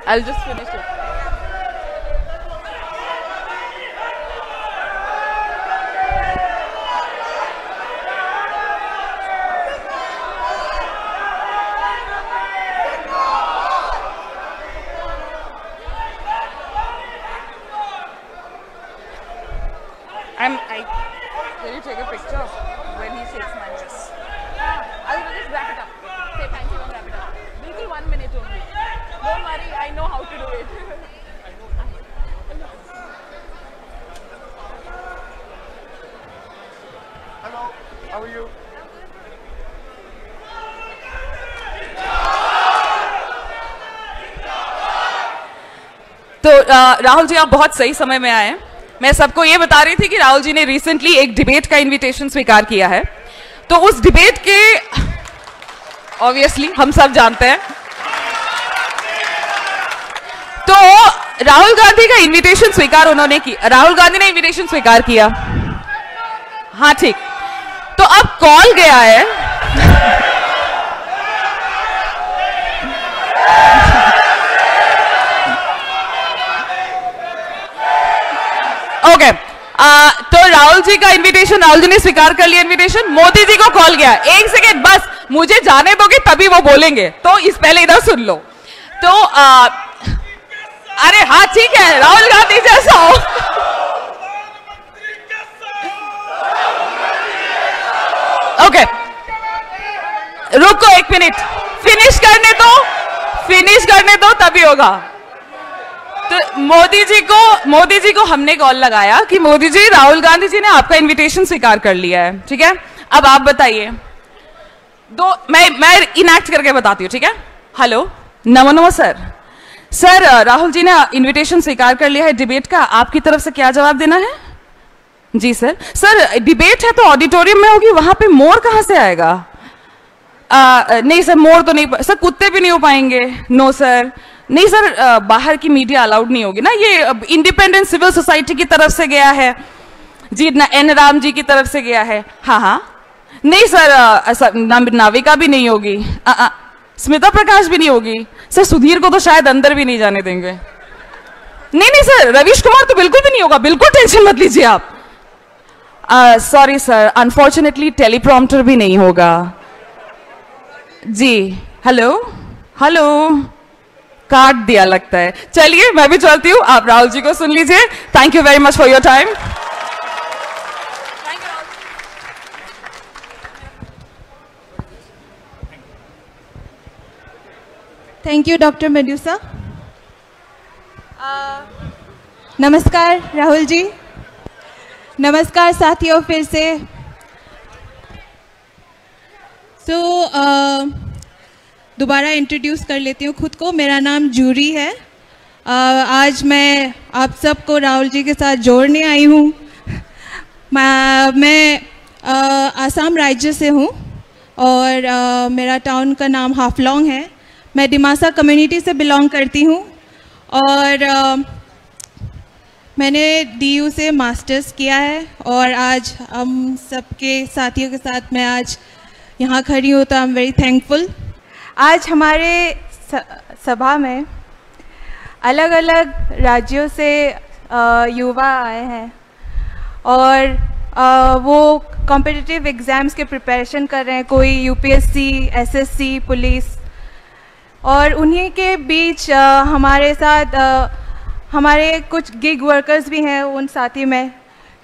I'll just finish it. Will you take a picture when he shakes my hand? I'll just wrap it up. Say thank you and wrap it up. Bilkul 1 minute only. Don't worry, I know how to do it. Hello, how are you? तो राहुल जी, आप बहुत सही समय में आए हैं। मैं सबको ये बता रही थी कि राहुल जी ने रिसेंटली एक डिबेट का इनविटेशन स्वीकार किया है, तो उस डिबेट के ऑब्वियसली हम सब जानते हैं, तो राहुल गांधी का इनविटेशन स्वीकार उन्होंने किया, राहुल गांधी ने इनविटेशन स्वीकार किया। हाँ ठीक, तो अब कॉल गया है ओके तो राहुल जी का इनविटेशन, राहुल जी ने स्वीकार कर लिया इनविटेशन। मोदी जी को कॉल गया। एक सेकेंड बस, मुझे जाने दोगे तभी वो बोलेंगे, तो इस पहले इधर सुन लो। तो अरे हाँ ठीक है, राहुल गांधी जैसा हो। ओके रुको 1 मिनट, फिनिश करने दो तभी होगा। तो मोदी जी को हमने कॉल लगाया कि मोदी जी, राहुल गांधी जी ने आपका इनविटेशन स्वीकार कर लिया है, ठीक है, अब आप बताइए। मैं इनएक्ट करके बताती हूँ, ठीक है। हेलो, नमो सर, राहुल जी ने इनविटेशन स्वीकार कर लिया है डिबेट का, आपकी तरफ से क्या जवाब देना है? जी सर डिबेट है तो ऑडिटोरियम में होगी, वहां पे मोर कहां से आएगा? नहीं सर, मोर तो नहीं, सर कुत्ते भी नहीं हो पाएंगे। नो सर, नहीं सर, बाहर की मीडिया अलाउड नहीं होगी ना, ये इंडिपेंडेंट सिविल सोसाइटी की तरफ से गया है जी, एन राम जी की तरफ से गया है। हाँ नहीं सर, नाविका भी नहीं होगी, स्मिता प्रकाश भी नहीं होगी सर, सुधीर को तो शायद अंदर भी नहीं जाने देंगे। नहीं सर, रवीश कुमार तो बिल्कुल भी नहीं होगा, बिल्कुल टेंशन मत लीजिए आप। सॉरी सर, अनफॉर्चुनेटली टेलीप्रॉम्प्टर भी नहीं होगा जी। हेलो काट दिया लगता है। चलिए मैं भी चलती हूँ, आप राहुल जी को सुन लीजिए। Thank you very much for your time. Thank you doctor Medusa. नमस्कार राहुल जी, नमस्कार साथियों, फिर से दोबारा इंट्रोड्यूस कर लेती हूँ खुद को। मेरा नाम जूरी है। आज मैं आप सबको राहुल जी के साथ जोड़ने आई हूँ। मैं आसाम राज्य से हूँ और मेरा टाउन का नाम हाफलॉन्ग है। मैं डिमासा कम्युनिटी से बिलोंग करती हूँ और मैंने डीयू से मास्टर्स किया है और आज हम सबके साथियों के साथ मैं आज यहाँ खड़ी हूँ, तो आई एम वेरी थैंकफुल। आज हमारे सभा में अलग अलग राज्यों से युवा आए हैं और वो कॉम्पिटिटिव एग्ज़ाम्स के प्रिपरेशन कर रहे हैं, कोई यूपीएससी, एसएससी, पुलिस, और उन्हीं के बीच हमारे साथ हमारे कुछ गिग वर्कर्स भी हैं उन साथी में,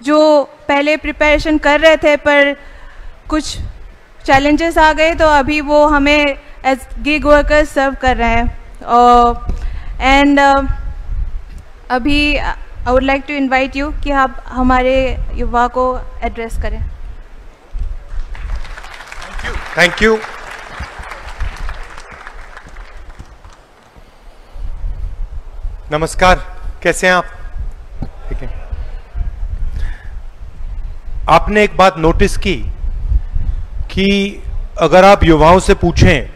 जो पहले प्रिपरेशन कर रहे थे पर कुछ चैलेंजेस आ गए, तो अभी वो हमें एज गिग वर्कर्स सर्व कर रहे हैं। एंड अभी I would like to invite you कि आप हमारे युवा को एड्रेस करें। Thank you. नमस्कार, कैसे हैं आप? ठीक है। आपने एक बात नोटिस की कि अगर आप युवाओं से पूछें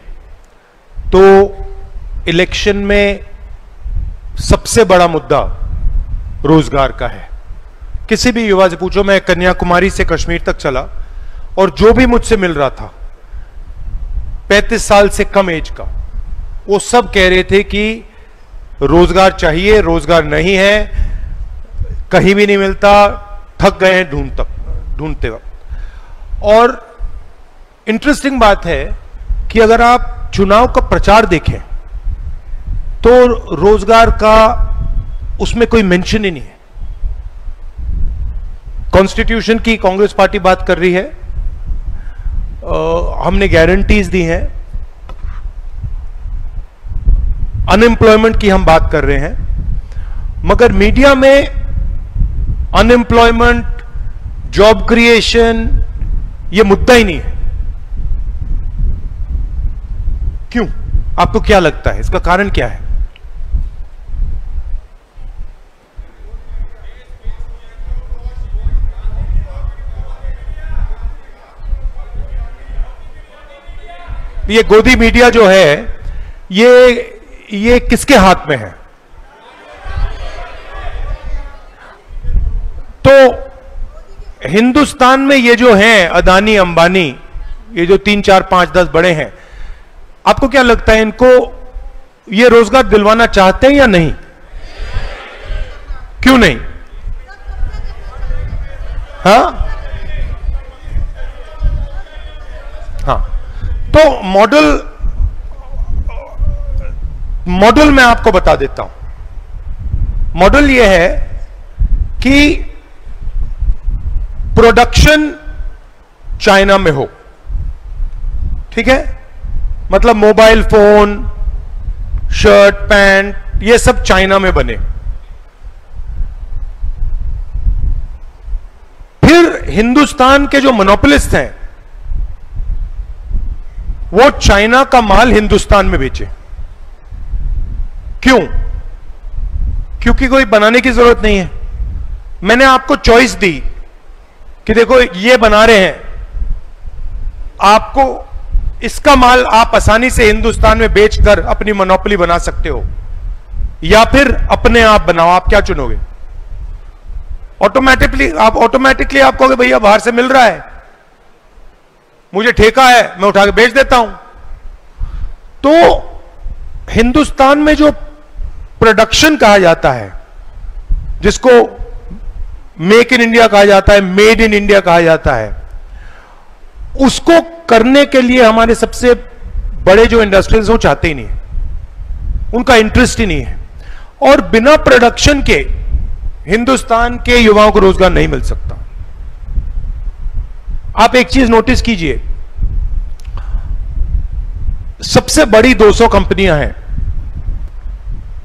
तो इलेक्शन में सबसे बड़ा मुद्दा रोजगार का है। किसी भी युवा से पूछो, मैं कन्याकुमारी से कश्मीर तक चला और जो भी मुझसे मिल रहा था 35 साल से कम एज का, वो सब कह रहे थे कि रोजगार चाहिए, रोजगार नहीं है, कहीं भी नहीं मिलता, थक गए हैं ढूंढते वक्त। और इंटरेस्टिंग बात है कि अगर आप चुनाव का प्रचार देखें तो रोजगार का उसमें कोई मेंशन ही नहीं है। कॉन्स्टिट्यूशन की कांग्रेस पार्टी बात कर रही है, हमने गारंटीज दी हैं, अनएम्प्लॉयमेंट की हम बात कर रहे हैं, मगर मीडिया में अनएम्प्लॉयमेंट, जॉब क्रिएशन ये मुद्दा ही नहीं है। क्यों? आपको क्या लगता है इसका कारण क्या है? ये गोदी मीडिया जो है ये किसके हाथ में है? तो हिंदुस्तान में ये जो हैं अदानी अंबानी, ये जो 3 4 5 10 बड़े हैं, आपको क्या लगता है इनको ये रोजगार दिलवाना चाहते हैं या नहीं? क्यों नहीं? हाँ, तो मॉडल मैं आपको बता देता हूं। मॉडल यह है कि प्रोडक्शन चाइना में हो, ठीक है? मतलब मोबाइल फोन, शर्ट, पैंट, ये सब चाइना में बने। फिर हिंदुस्तान के जो मोनोपोलिस्ट हैं वो चाइना का माल हिंदुस्तान में बेचे। क्यों? क्योंकि कोई बनाने की जरूरत नहीं है। मैंने आपको चॉइस दी कि देखो ये बना रहे हैं, आपको इसका माल आप आसानी से हिंदुस्तान में बेचकर अपनी मोनोपोली बना सकते हो, या फिर अपने आप बनाओ। आप क्या चुनोगे? ऑटोमेटिकली आप कहोगे भैया बाहर से मिल रहा है, मुझे ठेका है, मैं उठा के बेच देता हूं। तो हिंदुस्तान में जो प्रोडक्शन कहा जाता है, जिसको मेक इन इंडिया कहा जाता है, मेड इन इंडिया कहा जाता है, उसको करने के लिए हमारे सबसे बड़े जो इंडस्ट्रीज वो चाहते ही नहीं है, उनका इंटरेस्ट ही नहीं है। और बिना प्रोडक्शन के हिंदुस्तान के युवाओं को रोजगार नहीं मिल सकता। आप एक चीज नोटिस कीजिए, सबसे बड़ी 200 कंपनियां हैं,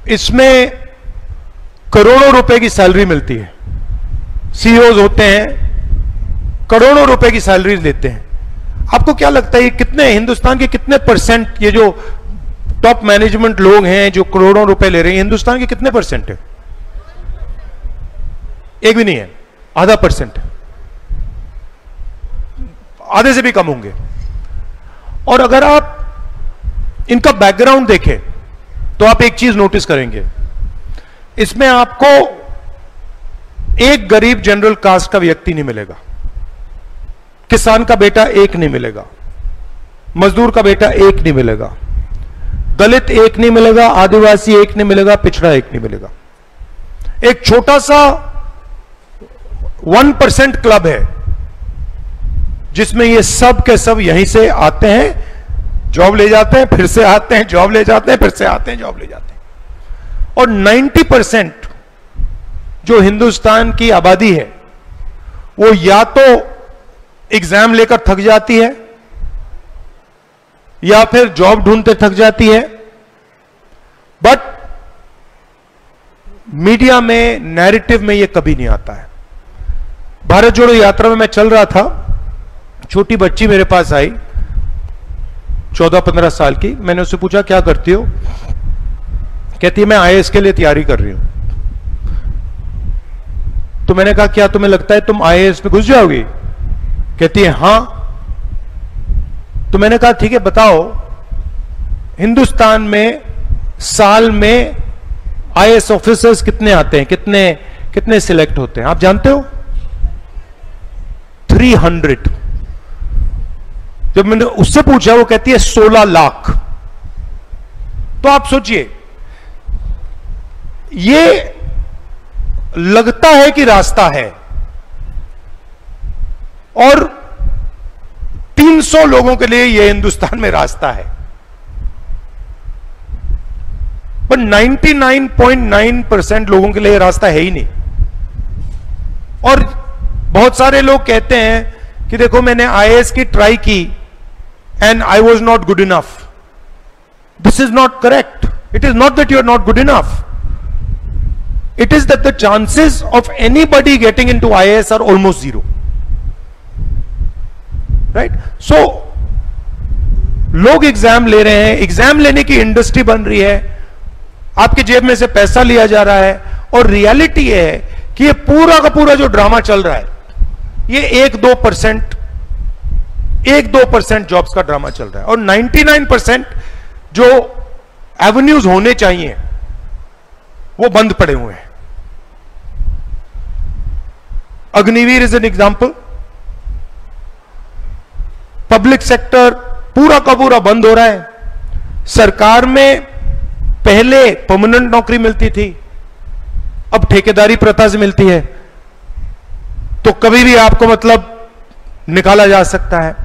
इसमें करोड़ों रुपए की सैलरी मिलती है। सीईओज होते हैं, करोड़ों रुपए की सैलरीज लेते हैं। आपको क्या लगता है ये कितने, हिंदुस्तान के कितने परसेंट, ये जो टॉप मैनेजमेंट लोग हैं जो करोड़ों रुपए ले रहे हैं, हिंदुस्तान के कितने परसेंट है? एक भी नहीं है, आधा परसेंट है, आधे से भी कम होंगे। और अगर आप इनका बैकग्राउंड देखें तो आप एक चीज नोटिस करेंगे, इसमें आपको एक गरीब जनरल कास्ट का व्यक्ति नहीं मिलेगा, किसान का बेटा एक नहीं मिलेगा, मजदूर का बेटा एक नहीं मिलेगा, दलित एक नहीं मिलेगा, आदिवासी एक नहीं मिलेगा, पिछड़ा एक नहीं मिलेगा। एक छोटा सा 1% क्लब है जिसमें ये सब के सब यहीं से आते हैं, जॉब ले जाते हैं, फिर से आते हैं, जॉब ले जाते हैं, फिर से आते हैं, जॉब ले जाते हैं। और 90% जो हिंदुस्तान की आबादी है वो या तो एग्जाम लेकर थक जाती है या फिर जॉब ढूंढते थक जाती है। बट मीडिया में, नैरेटिव में ये कभी नहीं आता है। भारत जोड़ो यात्रा में मैं चल रहा था, छोटी बच्ची मेरे पास आई 14-15 साल की। मैंने उससे पूछा क्या करती हो? कहती है मैं आईएएस के लिए तैयारी कर रही हूं। तो मैंने कहा क्या तुम्हें लगता है तुम आईएएस में घुस जाओगी? कहती है हां। तो मैंने कहा ठीक है बताओ, हिंदुस्तान में साल में आईएएस ऑफिसर्स कितने आते हैं, कितने सिलेक्ट होते हैं? आप जानते हो? 300। जब मैंने उससे पूछा वो कहती है 16 लाख। तो आप सोचिए ये लगता है कि रास्ता है और 300 लोगों के लिए यह हिंदुस्तान में रास्ता है, पर 99.9% लोगों के लिए रास्ता है ही नहीं। और बहुत सारे लोग कहते हैं कि देखो मैंने आईएएस की ट्राई की and I was not good enough. This is not correct. It is not that you are not good enough. It is that the chances of anybody getting into IAS are almost zero. Right? So, लोग exam ले रहे हैं, exam लेने की industry बन रही है, आपकी जेब में से पैसा लिया जा रहा है, और रियलिटी ये है कि ये पूरा का पूरा जो ड्रामा चल रहा है, ये 1-2% जॉब्स का ड्रामा चल रहा है, और 99% जो एवेन्यूज होने चाहिए वो बंद पड़े हुए हैं. Agniveer is an example. Public sector पूरा का पूरा बंद हो रहा है. सरकार में पहले परमानेंट नौकरी मिलती थी, अब ठेकेदारी प्रथा से मिलती है, तो कभी भी आपको मतलब निकाला जा सकता है.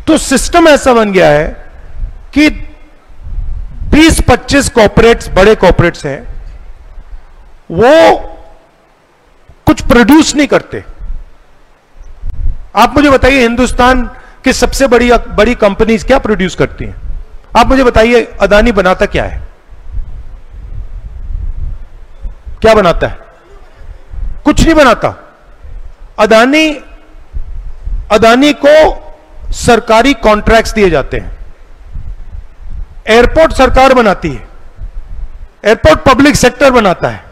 तो सिस्टम ऐसा बन गया है कि 20-25 कॉर्पोरेट्स, बड़े कॉर्पोरेट्स हैं, वो कुछ प्रोड्यूस नहीं करते. आप मुझे बताइए हिंदुस्तान की सबसे बड़ी कंपनीज क्या प्रोड्यूस करती हैं? आप मुझे बताइए अदानी बनाता क्या है? क्या बनाता है? कुछ नहीं बनाता. अदानी को सरकारी कॉन्ट्रैक्ट्स दिए जाते हैं. एयरपोर्ट सरकार बनाती है, एयरपोर्ट पब्लिक सेक्टर बनाता है,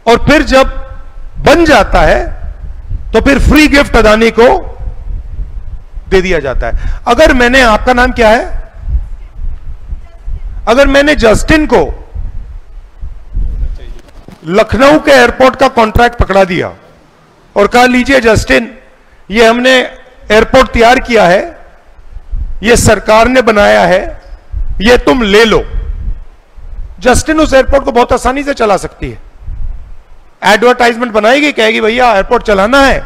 और फिर जब बन जाता है तो फिर फ्री गिफ्ट अदानी को दे दिया जाता है. अगर मैंने, आपका नाम क्या है? अगर मैंने जस्टिन को लखनऊ के एयरपोर्ट का कॉन्ट्रैक्ट पकड़ा दिया और कहा लीजिए जस्टिन, ये हमने एयरपोर्ट तैयार किया है, ये सरकार ने बनाया है, ये तुम ले लो. जस्टिन उस एयरपोर्ट को बहुत आसानी से चला सकती है. एडवर्टाइजमेंट बनाएगी, कहेगी भैया एयरपोर्ट चलाना है,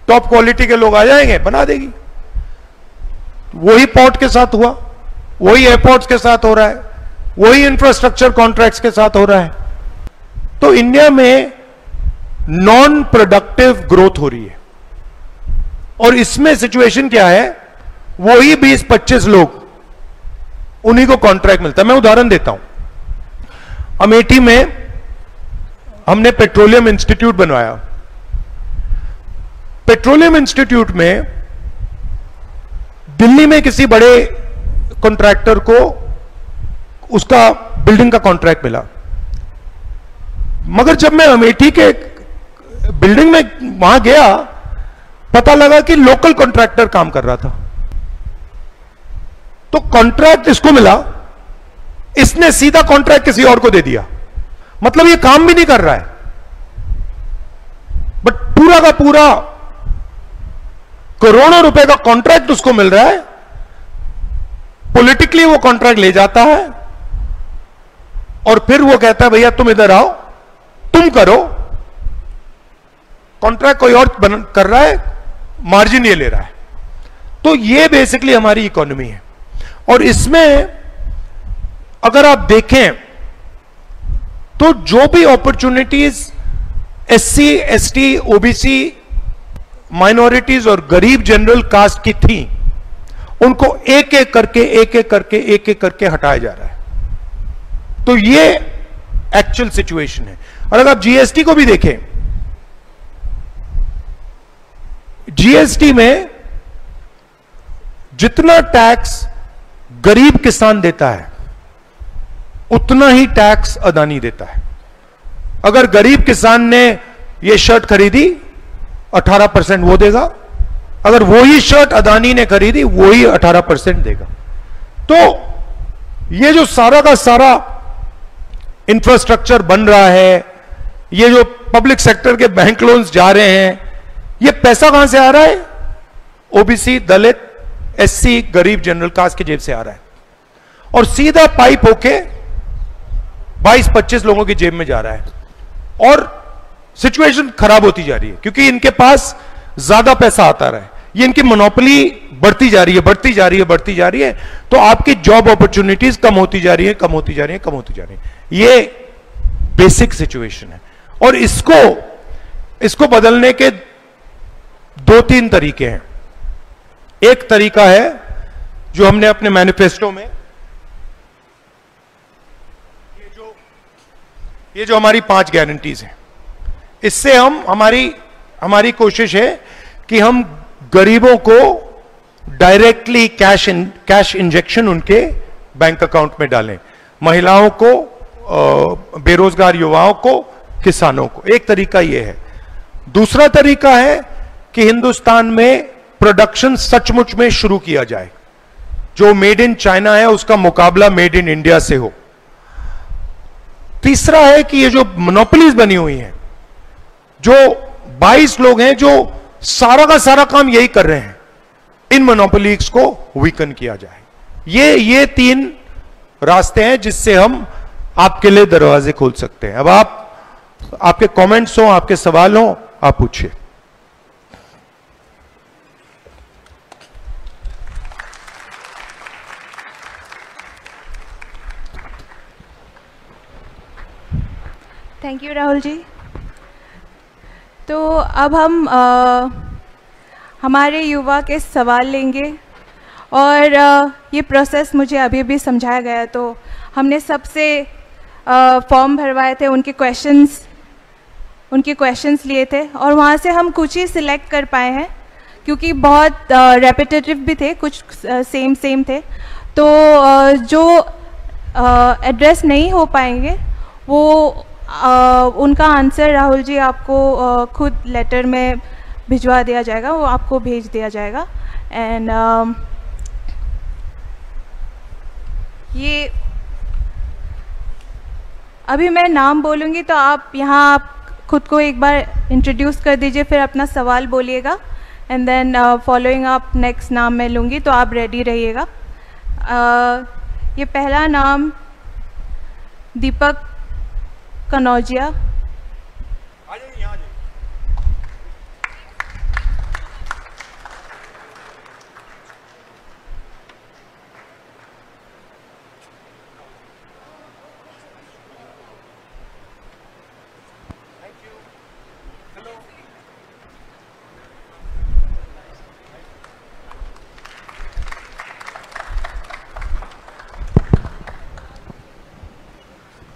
टॉप क्वालिटी के लोग आ जाएंगे, बना देगी. वही पोर्ट के साथ हुआ, वही एयरपोर्ट्स के साथ हो रहा है, वही इंफ्रास्ट्रक्चर कॉन्ट्रैक्ट्स के साथ हो रहा है. तो इंडिया में नॉन प्रोडक्टिव ग्रोथ हो रही है, और इसमें सिचुएशन क्या है? वही 20-25 लोग, उन्हीं को कॉन्ट्रैक्ट मिलता है. मैं उदाहरण देता हूं. अमेठी में हमने पेट्रोलियम इंस्टीट्यूट बनवाया. पेट्रोलियम इंस्टीट्यूट में दिल्ली में किसी बड़े कॉन्ट्रैक्टर को उसका बिल्डिंग का कॉन्ट्रैक्ट मिला, मगर जब मैं अमेठी के बिल्डिंग में वहां गया, पता लगा कि लोकल कॉन्ट्रैक्टर काम कर रहा था. तो कॉन्ट्रैक्ट इसको मिला, इसने सीधा कॉन्ट्रैक्ट किसी और को दे दिया. मतलब ये काम भी नहीं कर रहा है, बट पूरा का पूरा करोड़ों रुपए का कॉन्ट्रैक्ट उसको मिल रहा है. पॉलिटिकली वो कॉन्ट्रैक्ट ले जाता है और फिर वो कहता है भैया तुम इधर आओ, तुम करो. कॉन्ट्रैक्ट कोई और कर रहा है, मार्जिन ये ले रहा है. तो ये बेसिकली हमारी इकोनॉमी है. और इसमें अगर आप देखें तो जो भी opportunities SC, ST, OBC, minorities और गरीब जनरल कास्ट की थी, उनको एक एक करके हटाया जा रहा है. तो ये एक्चुअल सिचुएशन है. और अगर आप GST को भी देखें, GST में जितना टैक्स गरीब किसान देता है, उतना ही टैक्स अदानी देता है. अगर गरीब किसान ने यह शर्ट खरीदी, 18% वो देगा. अगर वही शर्ट अदानी ने खरीदी, वही 18% देगा. तो ये जो सारा का सारा इंफ्रास्ट्रक्चर बन रहा है, ये जो पब्लिक सेक्टर के बैंक लोन्स जा रहे हैं, ये पैसा कहां से आ रहा है? OBC, दलित, SC, गरीब जनरल कास्ट की जेब से आ रहा है, और सीधा पाइप होके 22-25 लोगों की जेब में जा रहा है, और सिचुएशन खराब होती जा रही है क्योंकि इनके पास ज्यादा पैसा आता रहा है, ये इनकी मोनोपोली बढ़ती जा रही है, बढ़ती जा रही है, बढ़ती जा रही है, तो आपकी जॉब अपॉर्चुनिटीज कम होती जा रही है, कम होती जा रही है, कम होती जा रही है। ये बेसिक सिचुएशन है, और इसको बदलने के 2-3 तरीके हैं। एक तरीका है जो हमने अपने मैनिफेस्टो में, ये जो हमारी 5 गारंटीज हैं, इससे हमारी कोशिश है कि हम गरीबों को डायरेक्टली कैश इंजेक्शन उनके बैंक अकाउंट में डालें, महिलाओं को, बेरोजगार युवाओं को, किसानों को। एक तरीका यह है। दूसरा तरीका है कि हिंदुस्तान में प्रोडक्शन सचमुच में शुरू किया जाए, जो मेड इन चाइना है उसका मुकाबला मेड इन इंडिया से हो। तीसरा है कि ये जो मोनोपोलीज बनी हुई हैं, जो 22 लोग हैं जो सारा का सारा काम यही कर रहे हैं, इन मोनोपोलीज को वीकन किया जाए। ये 3 रास्ते हैं जिससे हम आपके लिए दरवाजे खोल सकते हैं। अब आपके कमेंट्स हो, आपके सवाल हो, आप पूछिए। Thank you Rahul ji. तो अब हम हमारे युवा के सवाल लेंगे, और ये प्रोसेस मुझे अभी भी समझाया गया, तो हमने सबसे फॉर्म भरवाए थे, उनके क्वेश्चंस लिए थे, और वहाँ से हम कुछ ही सिलेक्ट कर पाए हैं क्योंकि बहुत रेपिटेटिव भी थे, कुछ सेम थे। तो जो एड्रेस नहीं हो पाएंगे वो उनका आंसर राहुल जी आपको खुद लेटर में भिजवा दिया जाएगा, वो आपको भेज दिया जाएगा। एंड ये अभी मैं नाम बोलूँगी तो आप यहाँ आप खुद को एक बार इंट्रोड्यूस कर दीजिए, फिर अपना सवाल बोलिएगा, एंड देन फॉलोइंग आप नेक्स्ट नाम मैं लूँगी, तो आप रेडी रहिएगा। ये पहला नाम दीपक कनौजिया।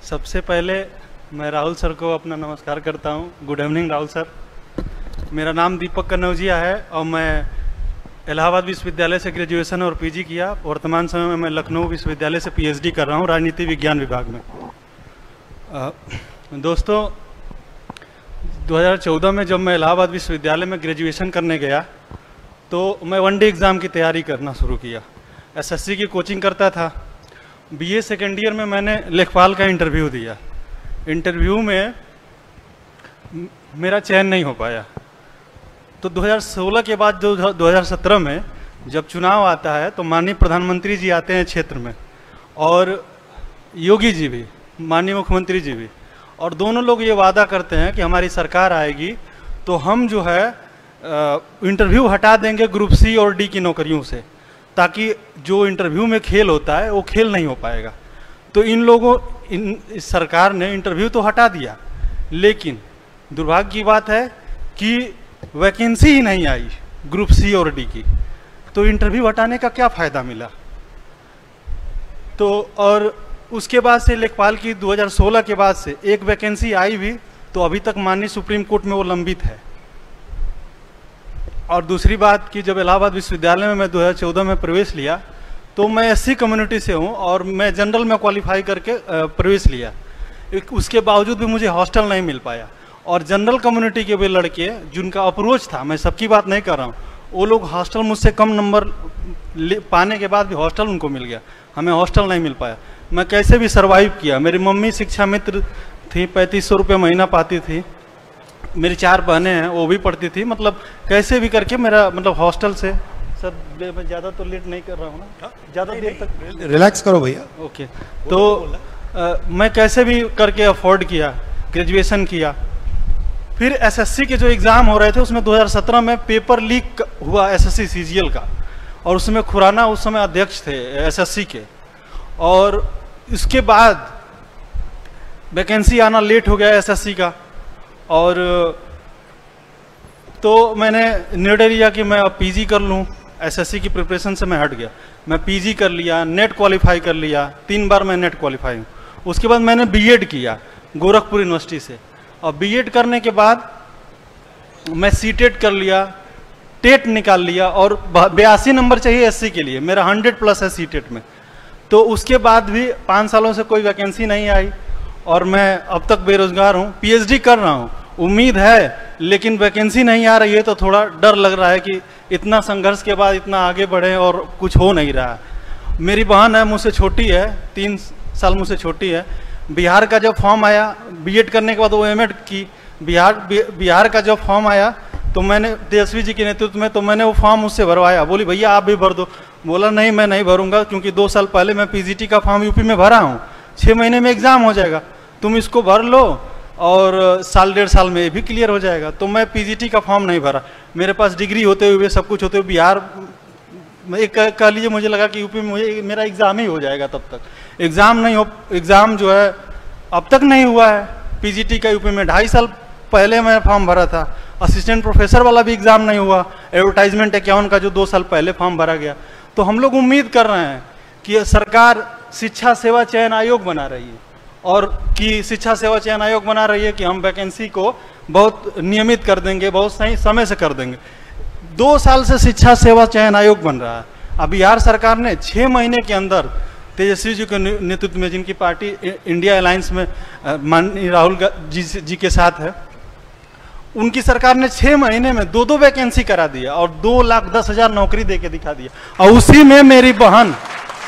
सबसे पहले मैं राहुल सर को अपना नमस्कार करता हूं। Good evening Rahul sir. मेरा नाम दीपक कनौजिया है और मैं इलाहाबाद विश्वविद्यालय से ग्रेजुएशन और पीजी किया। वर्तमान समय में मैं लखनऊ विश्वविद्यालय से पीएचडी कर रहा हूं राजनीति विज्ञान विभाग में। दोस्तों, 2014 में जब मैं इलाहाबाद विश्वविद्यालय में ग्रेजुएशन करने गया तो मैं वनडे एग्ज़ाम की तैयारी करना शुरू किया। एसएससी की कोचिंग करता था। बीए सेकेंड ईयर में मैंने लेखपाल का इंटरव्यू दिया। इंटरव्यू में मेरा चयन नहीं हो पाया। तो 2016 के बाद जो 2017 में जब चुनाव आता है तो माननीय प्रधानमंत्री जी आते हैं क्षेत्र में, और योगी जी भी, माननीय मुख्यमंत्री जी भी, और दोनों लोग ये वादा करते हैं कि हमारी सरकार आएगी तो हम जो है इंटरव्यू हटा देंगे ग्रुप सी और डी की नौकरियों से, ताकि जो इंटरव्यू में खेल होता है वो खेल नहीं हो पाएगा। तो इस सरकार ने इंटरव्यू तो हटा दिया, लेकिन दुर्भाग्य की बात है कि वैकेंसी ही नहीं आई ग्रुप सी और डी की। तो इंटरव्यू हटाने का क्या फ़ायदा मिला? तो और उसके बाद से लेखपाल की 2016 के बाद से एक वैकेंसी आई भी तो अभी तक माननीय सुप्रीम कोर्ट में वो लंबित है। और दूसरी बात कि जब इलाहाबाद विश्वविद्यालय में मैं 2014 में प्रवेश लिया तो मैं एससी कम्युनिटी से हूँ और मैं जनरल में क्वालिफाई करके प्रवेश लिया। उसके बावजूद भी मुझे हॉस्टल नहीं मिल पाया। और जनरल कम्युनिटी के भी लड़के जिनका अप्रोच था, मैं सबकी बात नहीं कर रहा हूँ, वो लोग हॉस्टल मुझसे कम नंबर पाने के बाद भी हॉस्टल उनको मिल गया, हमें हॉस्टल नहीं मिल पाया। मैं कैसे भी सर्वाइव किया। मेरी मम्मी शिक्षा मित्र थी, 3500 रुपये महीना पाती थी। मेरी 4 बहनें हैं, वो भी पढ़ती थी। मतलब कैसे भी करके मेरा मतलब हॉस्टल से, सर मैं ज़्यादा तो लेट नहीं कर रहा हूँ ना, ज़्यादा देर तक रिलैक्स करो भैया। ओके। तो मैं कैसे भी करके अफोर्ड किया, ग्रेजुएशन किया। फिर एसएससी के जो एग्ज़ाम हो रहे थे उसमें 2017 में पेपर लीक हुआ एसएससी सीजीएल का, और उसमें खुराना उस समय अध्यक्ष थे एसएससी के, और इसके बाद वैकेंसी आना लेट हो गया एसएससी का, और तो मैंने निर्णय लिया कि मैं अब पीजी कर लूँ। एसएससी की प्रिपरेशन से मैं हट गया, मैं पीजी कर लिया, नेट क्वालिफाई कर लिया, 3 बार मैं नेट क्वालिफाई हूँ। उसके बाद मैंने बीएड किया गोरखपुर यूनिवर्सिटी से, और बीएड करने के बाद मैं सीटेट कर लिया, टेट निकाल लिया, और 82 नंबर चाहिए एससी के लिए, मेरा 100+ है सीटेट में। तो उसके बाद भी 5 सालों से कोई वैकेंसी नहीं आई, और मैं अब तक बेरोजगार हूँ। पीएचडी कर रहा हूँ, उम्मीद है, लेकिन वैकेंसी नहीं आ रही है, तो थोड़ा डर लग रहा है कि इतना संघर्ष के बाद इतना आगे बढ़े और कुछ हो नहीं रहा। मेरी बहन है, मुझसे छोटी है, 3 साल मुझसे छोटी है। बिहार का जब फॉर्म आया, बीएड करने के बाद वो एमएड की, बिहार का जब फॉर्म आया तो मैंने तेजस्वी जी के नेतृत्व में, तो मैंने वो फॉर्म उससे भरवाया। बोली भैया आप भी भर दो। बोला नहीं, मैं नहीं भरूंगा, क्योंकि 2 साल पहले मैं पीजीटी का फॉर्म यूपी में भरा हूँ, 6 महीने में एग्जाम हो जाएगा, तुम इसको भर लो और साल 1.5 साल में ये भी क्लियर हो जाएगा। तो मैं पीजीटी का फॉर्म नहीं भरा। मेरे पास डिग्री होते हुए, सब कुछ होते हुए, बिहार में एक कह लीजिए, मुझे लगा कि यूपी में मुझे मेरा एग्ज़ाम ही हो जाएगा। तब तक एग्ज़ाम जो है अब तक नहीं हुआ है पीजीटी का यूपी में। 2.5 साल पहले मैं फॉर्म भरा था। असिस्टेंट प्रोफेसर वाला भी एग्ज़ाम नहीं हुआ, एडवर्टाइजमेंट 51 का जो 2 साल पहले फॉर्म भरा गया। तो हम लोग उम्मीद कर रहे हैं कि सरकार शिक्षा सेवा चयन आयोग बना रही है, और कि शिक्षा सेवा चयन आयोग बना रही है कि हम वैकेंसी को बहुत नियमित कर देंगे, बहुत सही समय से कर देंगे। 2 साल से शिक्षा सेवा चयन आयोग बन रहा है। अब बिहार सरकार ने 6 महीने के अंदर तेजस्वी जी के नेतृत्व में, जिनकी पार्टी इंडिया अलायंस में माननीय राहुल जी के साथ है, उनकी सरकार ने 6 महीने में 2 वैकेंसी करा दिया और 2,10,000 नौकरी दे के दिखा दिया। और उसी में मेरी बहन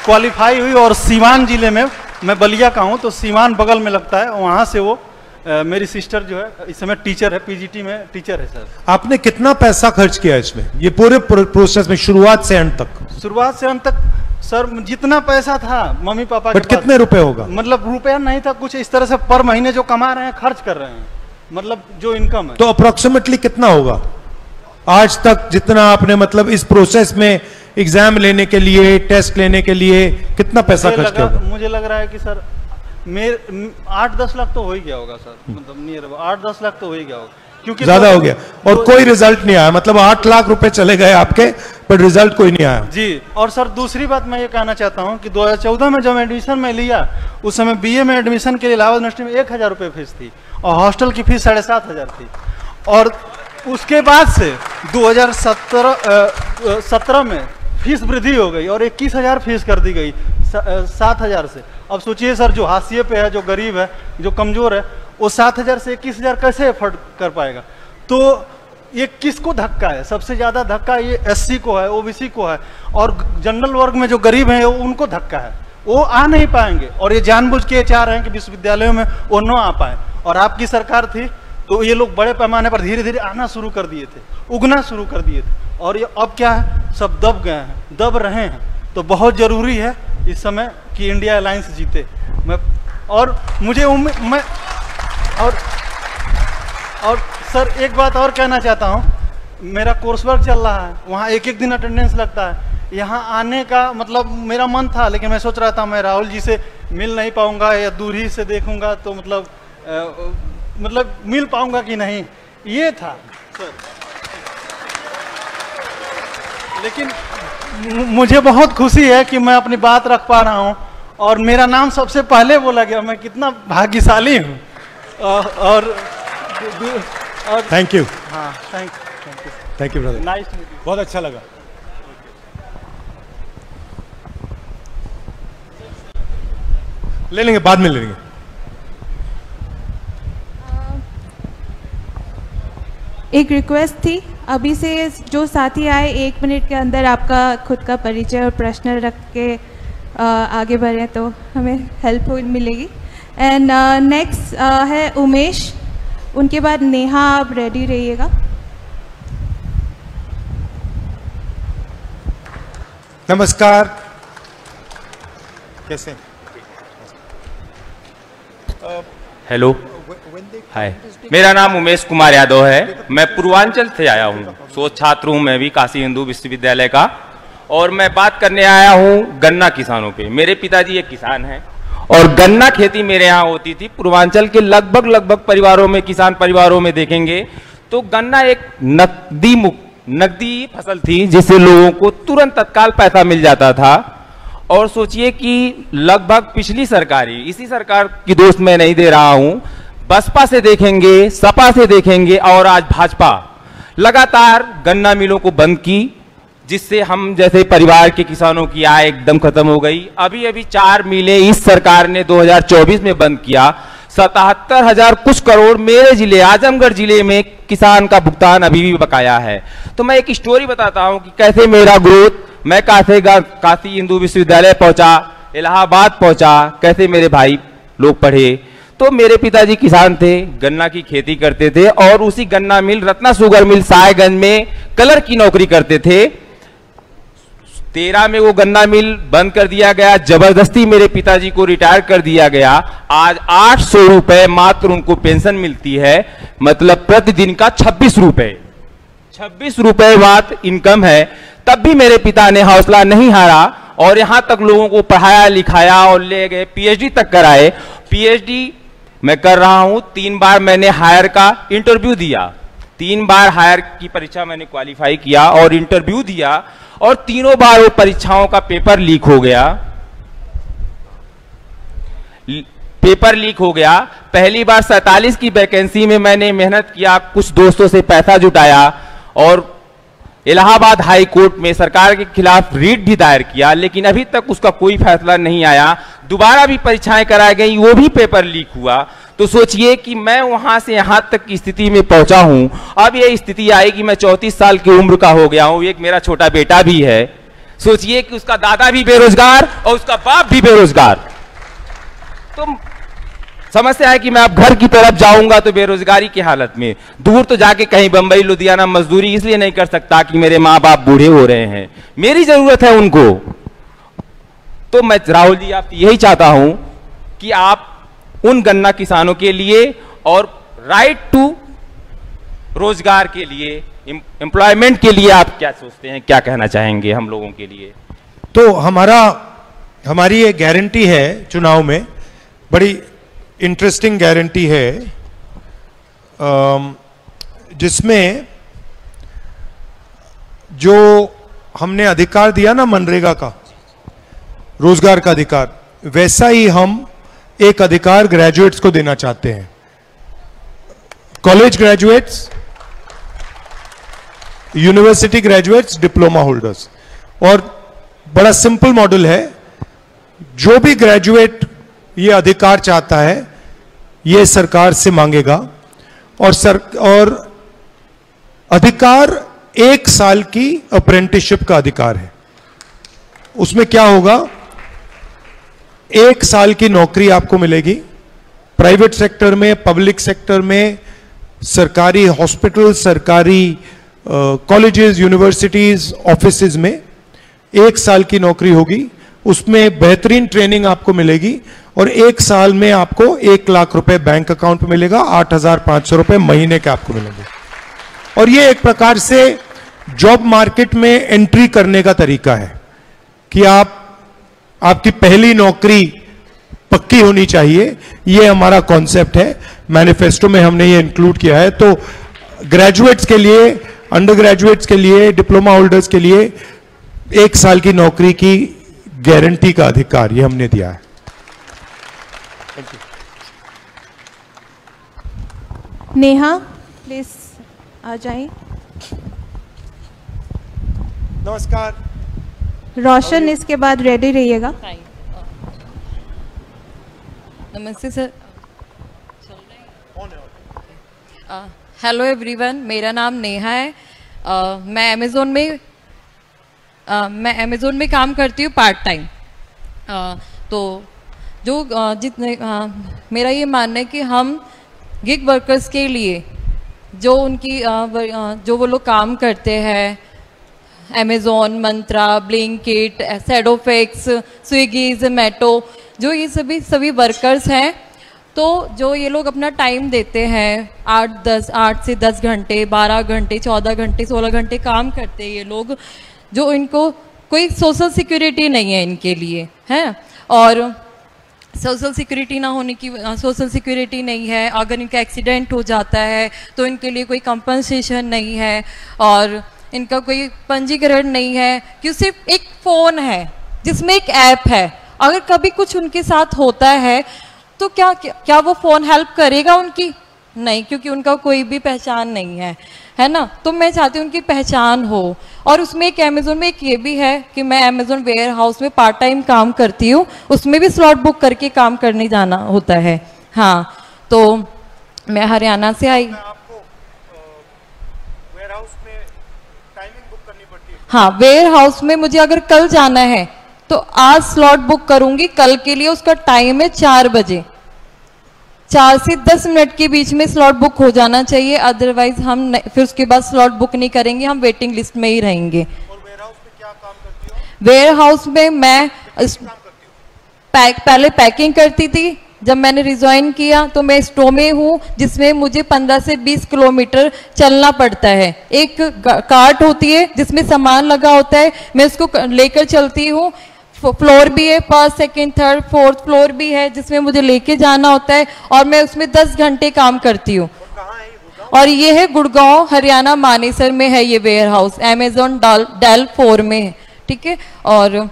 क्वालिफाई हुई, और सीवान जिले में, मैं बलिया का हूँ तो सीवान बगल में लगता है, वहाँ से वो मेरी सिस्टर जो है इस समय टीचर है, पीजीटी में टीचर है। सर आपने कितना पैसा खर्च किया इसमें, ये पूरे प्रोसेस में, शुरुआत से अंत तक? शुरुआत से अंत तक सर जितना पैसा था मम्मी पापा बट कितने रुपए होगा? मतलब रुपया नहीं था, कुछ इस तरह से पर महीने जो कमा रहे हैं खर्च कर रहे हैं, मतलब जो इनकम है। तो अप्रोक्सीमेटली कितना होगा आज तक, जितना आपने मतलब इस प्रोसेस में एग्जाम लेने के लिए, टेस्ट लेने के लिए कितना पैसा खर्च किया? मुझे लग रहा है कि सर 8-10 लाख तो हो ही गया होगा सर, मतलब नियर 8-10 लाख तो हो ही गया होगा, क्योंकि ज्यादा हो गया। और कोई रिजल्ट नहीं आया, मतलब 8 लाख रुपए चले गए आपके, पर रिजल्ट कोई नहीं आया जी। और सर दूसरी बात मैं ये कहना चाहता हूँ कि 2014 में जब एडमिशन में लिया, उस समय बीए में एडमिशन के लिए इलाहाबाद यूनिवर्सिटी में 1,000 रुपये फीस थी, और हॉस्टल की फीस 7,500 थी। और उसके बाद से 2017 में फीस वृद्धि हो गई और 21,000 फीस कर दी गई 7,000 से। अब सोचिए सर, जो हाशिए पे है, जो गरीब है, जो कमजोर है, वो 7,000 से 21,000 कैसे एफर्ट कर पाएगा? तो ये किसको धक्का है? सबसे ज्यादा धक्का ये एससी को है, ओबीसी को है, और जनरल वर्ग में जो गरीब है उनको धक्का है, वो आ नहीं पाएंगे। और ये जानबूझ के चाह रहे हैं कि विश्वविद्यालयों में वो न आ पाए। और आपकी सरकार थी तो ये लोग बड़े पैमाने पर धीरे धीरे आना शुरू कर दिए थे, उगना शुरू कर दिए थे, और ये अब क्या है, सब दब गए हैं, दब रहे हैं। तो बहुत जरूरी है इस समय कि इंडिया अलायंस जीते। और मुझे मैं और सर एक बात और कहना चाहता हूँ, मेरा कोर्स वर्क चल रहा है, वहाँ 1-1 दिन अटेंडेंस लगता है। यहाँ आने का मतलब मेरा मन था, लेकिन मैं सोच रहा था मैं राहुल जी से मिल नहीं पाऊंगा, या दूर ही से देखूंगा तो मतलब मिल पाऊंगा कि नहीं, ये था सर। लेकिन मुझे बहुत खुशी है कि मैं अपनी बात रख पा रहा हूँ, और मेरा नाम सबसे पहले बोला गया। मैं कितना भाग्यशाली हूँ। और थैंक यू। हाँ, thank you brother, nice to meet you. बहुत अच्छा लगा। ले लेंगे, बाद में ले लेंगे। एक रिक्वेस्ट थी, अभी से जो साथी आए 1 मिनट के अंदर आपका खुद का परिचय और प्रश्न रख के आगे बढ़े तो हमें हेल्प मिलेगी। एंड नेक्स्ट है उमेश, उनके बाद नेहा, आप रेडी रहिएगा। नमस्कार, कैसे? हेलो, हाय, मेरा नाम उमेश कुमार यादव है। मैं पूर्वांचल से आया हूँ, शोध छात्र हूँ मैं भी, काशी हिंदू विश्वविद्यालय का। और मैं बात करने आया हूँ गन्ना किसानों पे। मेरे पिताजी एक किसान हैं और गन्ना खेती मेरे यहाँ होती थी। पूर्वांचल के लगभग परिवारों में, किसान परिवारों में देखेंगे तो गन्ना एक नकदी फसल थी जिससे लोगों को तुरंत तत्काल पैसा मिल जाता था। और सोचिए कि लगभग पिछली सरकार, इसी सरकार की दोस्त मैं नहीं दे रहा हूं, बसपा से देखेंगे, सपा से देखेंगे और आज भाजपा लगातार गन्ना मिलों को बंद की, जिससे हम जैसे परिवार के किसानों की आय एकदम खत्म हो गई। अभी अभी 4 मिलें इस सरकार ने 2024 में बंद किया। 77,000 कुछ करोड़ मेरे जिले आजमगढ़ जिले में किसान का भुगतान अभी भी बकाया है। तो मैं एक स्टोरी बताता हूं कि कैसे मेरा ग्रोथ, मैं काशी हिंदू विश्वविद्यालय पहुंचा, इलाहाबाद पहुंचा, कैसे मेरे भाई लोग पढ़े। तो मेरे पिताजी किसान थे, गन्ना की खेती करते थे और उसी गन्ना मिल रत्ना शुगर मिल साहेबगंज में कलर की नौकरी करते थे। 13 में वो गन्ना मिल बंद कर दिया गया, जबरदस्ती मेरे पिताजी को रिटायर कर दिया गया। आज 800 रुपए मात्र उनको पेंशन मिलती है, मतलब प्रतिदिन का 26 रुपए बात इनकम है। तब भी मेरे पिता ने हौसला नहीं हारा और यहां तक लोगों को पढ़ाया लिखाया और ले गए, पीएचडी तक कराए। पीएचडी मैं कर रहा हूं। 3 बार मैंने हायर का इंटरव्यू दिया, 3 बार हायर की परीक्षा मैंने क्वालिफाई किया और इंटरव्यू दिया और तीनों बार वो परीक्षाओं का पेपर लीक हो गया। पहली बार 47 की वैकेंसी में मैंने मेहनत किया, कुछ दोस्तों से पैसा जुटाया और इलाहाबाद हाई कोर्ट में सरकार के खिलाफ रीट भी दायर किया, लेकिन अभी तक उसका कोई फैसला नहीं आया। दोबारा भी परीक्षाएं कराई गई, वो भी पेपर लीक हुआ। तो सोचिए कि मैं वहां से यहां तक की स्थिति में पहुंचा हूं। अब ये स्थिति आई कि मैं 34 साल की उम्र का हो गया हूं, एक मेरा छोटा बेटा भी है। सोचिए कि उसका दादा भी बेरोजगार और उसका बाप भी बेरोजगार। तो समस्या है कि मैं अब घर की तरफ जाऊंगा तो बेरोजगारी की हालत में, दूर तो जाके कहीं बंबई लुधियाना मजदूरी इसलिए नहीं कर सकता कि मेरे माँ बाप बूढ़े हो रहे हैं, मेरी जरूरत है उनको। तो मैं राहुल जी आपसे यही चाहता हूं कि आप उन गन्ना किसानों के लिए और राइट टू रोजगार के लिए, एम्प्लॉयमेंट के लिए आप क्या सोचते हैं, क्या कहना चाहेंगे हम लोगों के लिए? तो हमारी एक गारंटी है चुनाव में, बड़ी इंटरेस्टिंग गारंटी है, जिसमें जो हमने अधिकार दिया ना मनरेगा का, रोजगार का अधिकार, वैसा ही हम एक अधिकार ग्रेजुएट्स को देना चाहते हैं। College graduates, university graduates, diploma holders. और बड़ा सिंपल मॉडल है, जो भी ग्रेजुएट ये अधिकार चाहता है ये सरकार से मांगेगा और अधिकार 1 साल की अप्रेंटिसशिप का अधिकार है। उसमें क्या होगा, 1 साल की नौकरी आपको मिलेगी प्राइवेट सेक्टर में, पब्लिक सेक्टर में, सरकारी हॉस्पिटल, सरकारी कॉलेजेस, यूनिवर्सिटीज, ऑफिसेज में 1 साल की नौकरी होगी। उसमें बेहतरीन ट्रेनिंग आपको मिलेगी और 1 साल में आपको 1 लाख रुपए बैंक अकाउंट में मिलेगा, 8,500 रुपए महीने के आपको मिलेंगे। और ये एक प्रकार से जॉब मार्केट में एंट्री करने का तरीका है कि आपकी पहली नौकरी पक्की होनी चाहिए। ये हमारा कॉन्सेप्ट है, मैनिफेस्टो में हमने ये इंक्लूड किया है। तो ग्रेजुएट्स के लिए, अंडर ग्रेजुएट्स के लिए, डिप्लोमा होल्डर्स के लिए 1 साल की नौकरी की गारंटी का अधिकार ये हमने दिया है। नेहा प्लीज आ जाएं। नमस्कार। रोशन इसके बाद रेडी रहिएगा। नमस्ते सर। हेलो एवरीवन, मेरा नाम नेहा है। मैं अमेज़ोन में काम करती हूँ पार्ट टाइम। तो जो जितने मेरा ये मानना है कि हम गिग वर्कर्स के लिए जो जो वो लोग काम करते हैं, अमेज़ोन, मंत्रा, ब्लिंकिट, सैडोफिक्स, स्विगी, जोमेटो, जो ये सभी वर्कर्स हैं, तो जो ये लोग अपना टाइम देते हैं 8 से 10 घंटे, 12 घंटे, 14 घंटे, 16 घंटे काम करते हैं ये लोग, जो इनको कोई सोशल सिक्योरिटी नहीं है इनके लिए, हैं। और सोशल सिक्योरिटी ना होने की, सोशल सिक्योरिटी नहीं है, अगर इनका एक्सीडेंट हो जाता है तो इनके लिए कोई कंपनसेशन नहीं है, और इनका कोई पंजीकरण नहीं है, कि सिर्फ एक फ़ोन है जिसमें एक ऐप है। अगर कभी कुछ उनके साथ होता है तो क्या वो फ़ोन हेल्प करेगा उनकी? नहीं, क्योंकि उनका कोई भी पहचान नहीं है ना। तो मैं चाहती हूँ उनकी पहचान हो। और उसमें एक अमेज़ोन में एक ये भी है कि मैं अमेज़ोन वेयर हाउस में पार्ट टाइम काम करती हूँ, उसमें भी स्लॉट बुक करके काम करने जाना होता है। हाँ, तो मैं हरियाणा से आई। आपको वेयर हाउस में टाइमिंग बुक करनी पड़ती है? हाँ, वेयर हाउस में मुझे अगर कल जाना है तो आज स्लॉट बुक करूंगी कल के लिए, उसका टाइम है 4 बजे। 4 से 10 मिनट के बीच में स्लॉट बुक हो जाना चाहिए, अदरवाइज हम फिर उसके बाद स्लॉट बुक नहीं करेंगे, हम वेटिंग लिस्ट में ही रहेंगे। और वेयर हाउस में क्या काम करती हो? वेयर हाउस में मैं पहले पैकिंग करती थी। जब मैंने रिज्वाइन किया तो मैं स्टोर में हूँ, जिसमें मुझे 15 से 20 किलोमीटर चलना पड़ता है। एक कार्ट होती है जिसमें सामान लगा होता है, मैं उसको लेकर चलती हूँ। फ्लोर भी है, 1st, 2nd, 3rd, 4th floor भी है जिसमें मुझे लेके जाना होता है, और मैं उसमें 10 घंटे काम करती हूँ। और ये है गुड़गांव, हरियाणा, मानेसर में है ये वेयर हाउस, अमेज़न डेल 4 में है, ठीक है। और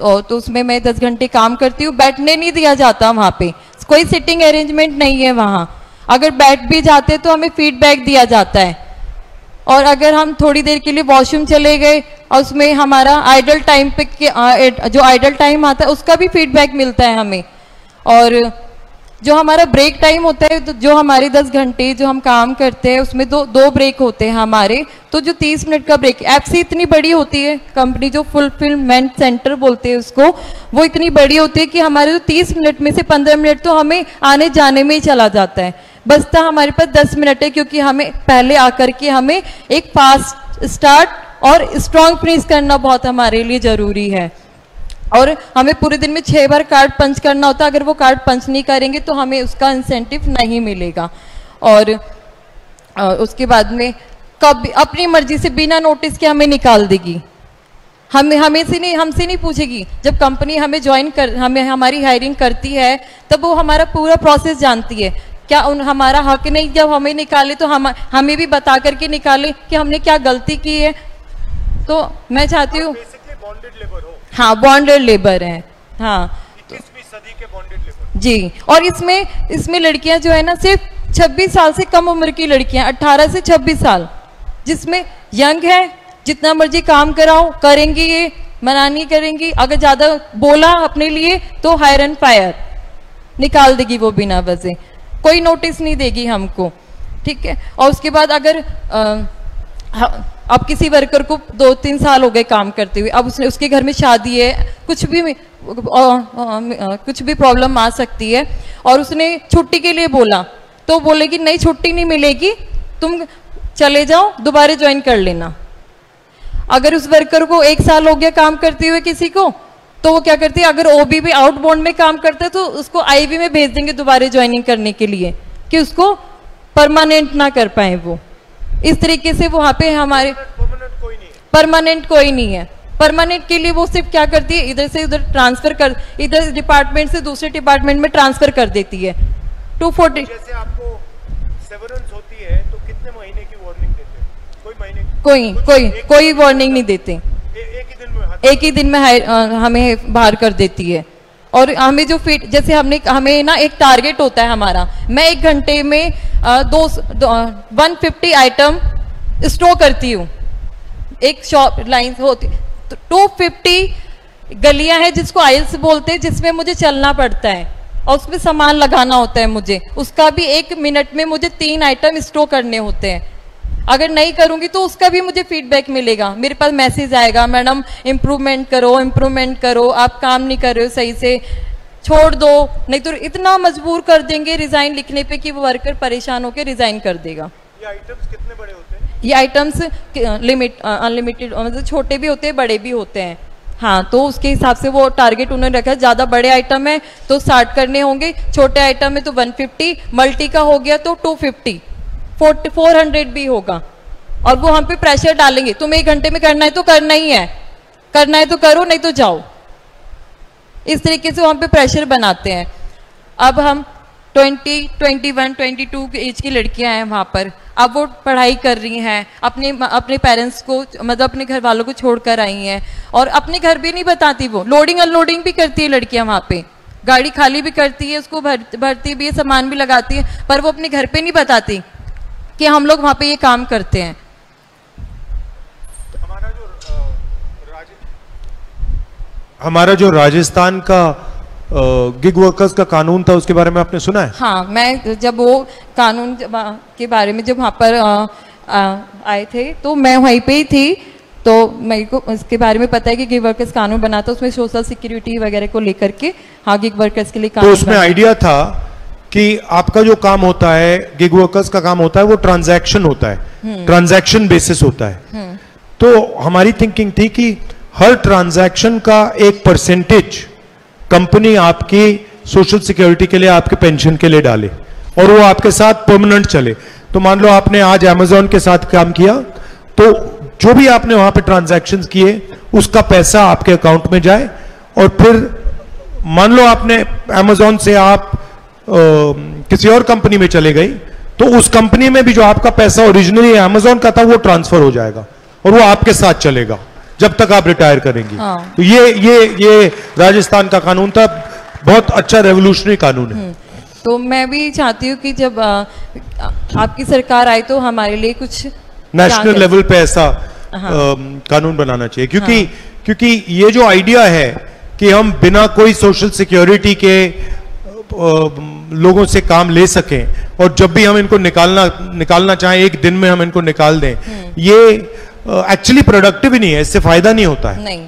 तो उसमें मैं 10 घंटे काम करती हूँ। बैठने नहीं दिया जाता वहाँ पे, कोई सिटिंग अरेंजमेंट नहीं है वहाँ। अगर बैठ भी जाते तो हमें फीडबैक दिया जाता है। और अगर हम थोड़ी देर के लिए वॉशरूम चले गए और उसमें हमारा आइडल टाइम पे जो आइडल टाइम आता है उसका भी फीडबैक मिलता है हमें। और जो हमारा ब्रेक टाइम होता है, तो जो हमारे 10 घंटे जो हम काम करते हैं उसमें दो ब्रेक होते हैं हमारे। तो जो 30 मिनट का ब्रेक, एफसी इतनी बड़ी होती है कंपनी, जो फुलफिलमेंट सेंटर बोलते हैं उसको, वो इतनी बड़ी होती है कि हमारे जो 30 मिनट में से 15 मिनट तो हमें आने जाने में ही चला जाता है। बचता हमारे पास 10 मिनट है, क्योंकि हमें पहले आकर के हमें एक फास्ट स्टार्ट और स्ट्रॉन्ग फिनिश करना बहुत हमारे लिए ज़रूरी है। और हमें पूरे दिन में 6 बार कार्ड पंच करना होता है। अगर वो कार्ड पंच नहीं करेंगे तो हमें उसका इंसेंटिव नहीं मिलेगा। और उसके बाद में कभी अपनी मर्जी से बिना नोटिस के हमें निकाल देगी, हमसे नहीं पूछेगी। जब कंपनी हमें हमारी हायरिंग करती है तब वो हमारा पूरा प्रोसेस जानती है। क्या हमारा हक नहीं जब हमें निकाले तो हमें भी बता करके निकाले कि हमने क्या गलती की है। तो मैं चाहती हूँ, हाँ, बॉन्डेड लेबर है, हाँ, 21वीं सदी के बॉन्डेड लेबर जी। और इसमें लड़कियां जो है ना, सिर्फ 26 साल से कम उम्र की लड़कियां, 18 से 26 साल, जिसमें यंग है, जितना मर्जी काम कराओ करेंगी, ये मना नहीं करेंगी। अगर ज्यादा बोला अपने लिए तो हायर एंड फायर निकाल देगी वो बिना वजह, कोई नोटिस नहीं देगी हमको, ठीक है। और उसके बाद अगर अब किसी वर्कर को 2-3 साल हो गए काम करते हुए, अब उसके घर में शादी है, कुछ भी प्रॉब्लम आ सकती है, और उसने छुट्टी के लिए बोला तो बोलेगी नहीं, छुट्टी नहीं मिलेगी, तुम चले जाओ, दोबारा ज्वाइन कर लेना। अगर उस वर्कर को 1 साल हो गया काम करते हुए किसी को, तो वो क्या करती है, अगर ओबीबी आउटबाउंड में काम करता है तो उसको आईवी में भेज देंगे दोबारा ज्वाइनिंग करने के लिए, कि उसको परमानेंट ना कर पाए वो। इस तरीके से वहाँ पे हमारे परमानेंट कोई नहीं है। परमानेंट के लिए वो सिर्फ क्या करती है, इधर से उधर ट्रांसफर कर, इधर डिपार्टमेंट से दूसरे डिपार्टमेंट में ट्रांसफर कर देती है। 240 जैसे आपको सेवरेंस होती है तो कितने महीने की वार्निंग देते हैं? कोई महीने कोई वार्निंग नहीं देते, एक ही दिन में हमें बाहर कर देती है। और हमें जो जैसे हमें ना एक टारगेट होता है हमारा, मैं 1 घंटे में 150 आइटम स्टोर करती हूँ। एक शॉप लाइन होती तो 250 गलियां हैं जिसको आइल्स बोलते हैं, जिसमें मुझे चलना पड़ता है और उसमें सामान लगाना होता है मुझे। उसका भी 1 मिनट में मुझे 3 आइटम स्टोर करने होते हैं। अगर नहीं करूंगी तो उसका भी मुझे फीडबैक मिलेगा, मेरे पास मैसेज आएगा, मैडम इम्प्रूवमेंट करो, आप काम नहीं कर रहे हो सही से, छोड़ दो। नहीं तो इतना मजबूर कर देंगे रिजाइन लिखने पे कि वो वर्कर परेशान होकर रिजाइन कर देगा। ये आइटम्स कितने बड़े होते हैं? ये आइटम्स अनलिमिटेड, मतलब छोटे भी होते हैं, बड़े भी होते हैं। हाँ, तो उसके हिसाब से वो टारगेट उन्होंने रखा है। ज़्यादा बड़े आइटम है तो 60 करने होंगे, छोटे आइटम है तो 150, मल्टी का हो गया तो 250, 400 भी होगा। और वो हम पे प्रेशर डालेंगे, तुम्हें 1 घंटे में करना है तो करना ही है, करना है तो करो, नहीं तो जाओ। इस तरीके से वो हम पे प्रेशर बनाते हैं। अब हम 20, 21, 22 की एज की लड़कियां हैं वहाँ पर, अब वो पढ़ाई कर रही हैं, अपने पेरेंट्स को मतलब अपने घर वालों को छोड़कर आई हैं, और अपने घर भी नहीं बताती, वो लोडिंग अनलोडिंग भी करती है लड़कियां वहाँ पे, गाड़ी खाली भी करती है, उसको भरती भी है, सामान भी लगाती है, पर वो अपने घर पे नहीं बताती कि हम लोग वहाँ पे ये काम करते हैं। हमारा जो राजस्थान का गिग वर्कर्स का कानून था, उसके बारे में आपने सुना है? हाँ, मैं जब वो कानून के बारे में जब वहाँ पर आए थे तो मैं वहीं पे ही थी, तो मेरे को इसके बारे में पता है कि गिग वर्कर्स कानून बना था, उसमें सोशल सिक्योरिटी वगैरह को लेकर के, हाँ, गिग वर्कर्स के लिए कानून। तो उसमें आइडिया था कि आपका जो काम होता है, गिग वर्कर्स का काम होता है, वो ट्रांजैक्शन होता है, ट्रांजैक्शन बेसिस होता है। तो हमारी थिंकिंग थी कि हर ट्रांजैक्शन का एक परसेंटेज कंपनी आपकी सोशल सिक्योरिटी के लिए, आपके पेंशन के लिए डाले, और वो आपके साथ परमानेंट चले। तो मान लो आपने आज अमेजोन के साथ काम किया, तो जो भी आपने वहां पे ट्रांजैक्शंस किए उसका पैसा आपके अकाउंट में जाए, और फिर मान लो आपने अमेजोन से आप किसी और कंपनी में चले गई, तो उस कंपनी में भी जो आपका पैसा ओरिजिनली अमेजोन का था वो ट्रांसफर हो जाएगा और वो आपके साथ चलेगा जब तक आप रिटायर करेंगी। हाँ। तो ये राजस्थान का कानून था, बहुत अच्छा रेवोल्यूशनरी कानून है। तो मैं भी चाहती हूँ कि जब आपकी सरकार आए तो हमारे लिए कुछ नेशनल लेवल पे ऐसा कानून बनाना चाहिए, क्योंकि ये जो आइडिया है कि हम बिना कोई सोशल सिक्योरिटी के लोगों से काम ले सकें, और जब भी हम इनको निकालना चाहें एक दिन में हम इनको निकाल दें, ये एक्चुअली प्रोडक्टिव ही नहीं है, इससे फायदा नहीं होता है। नहीं।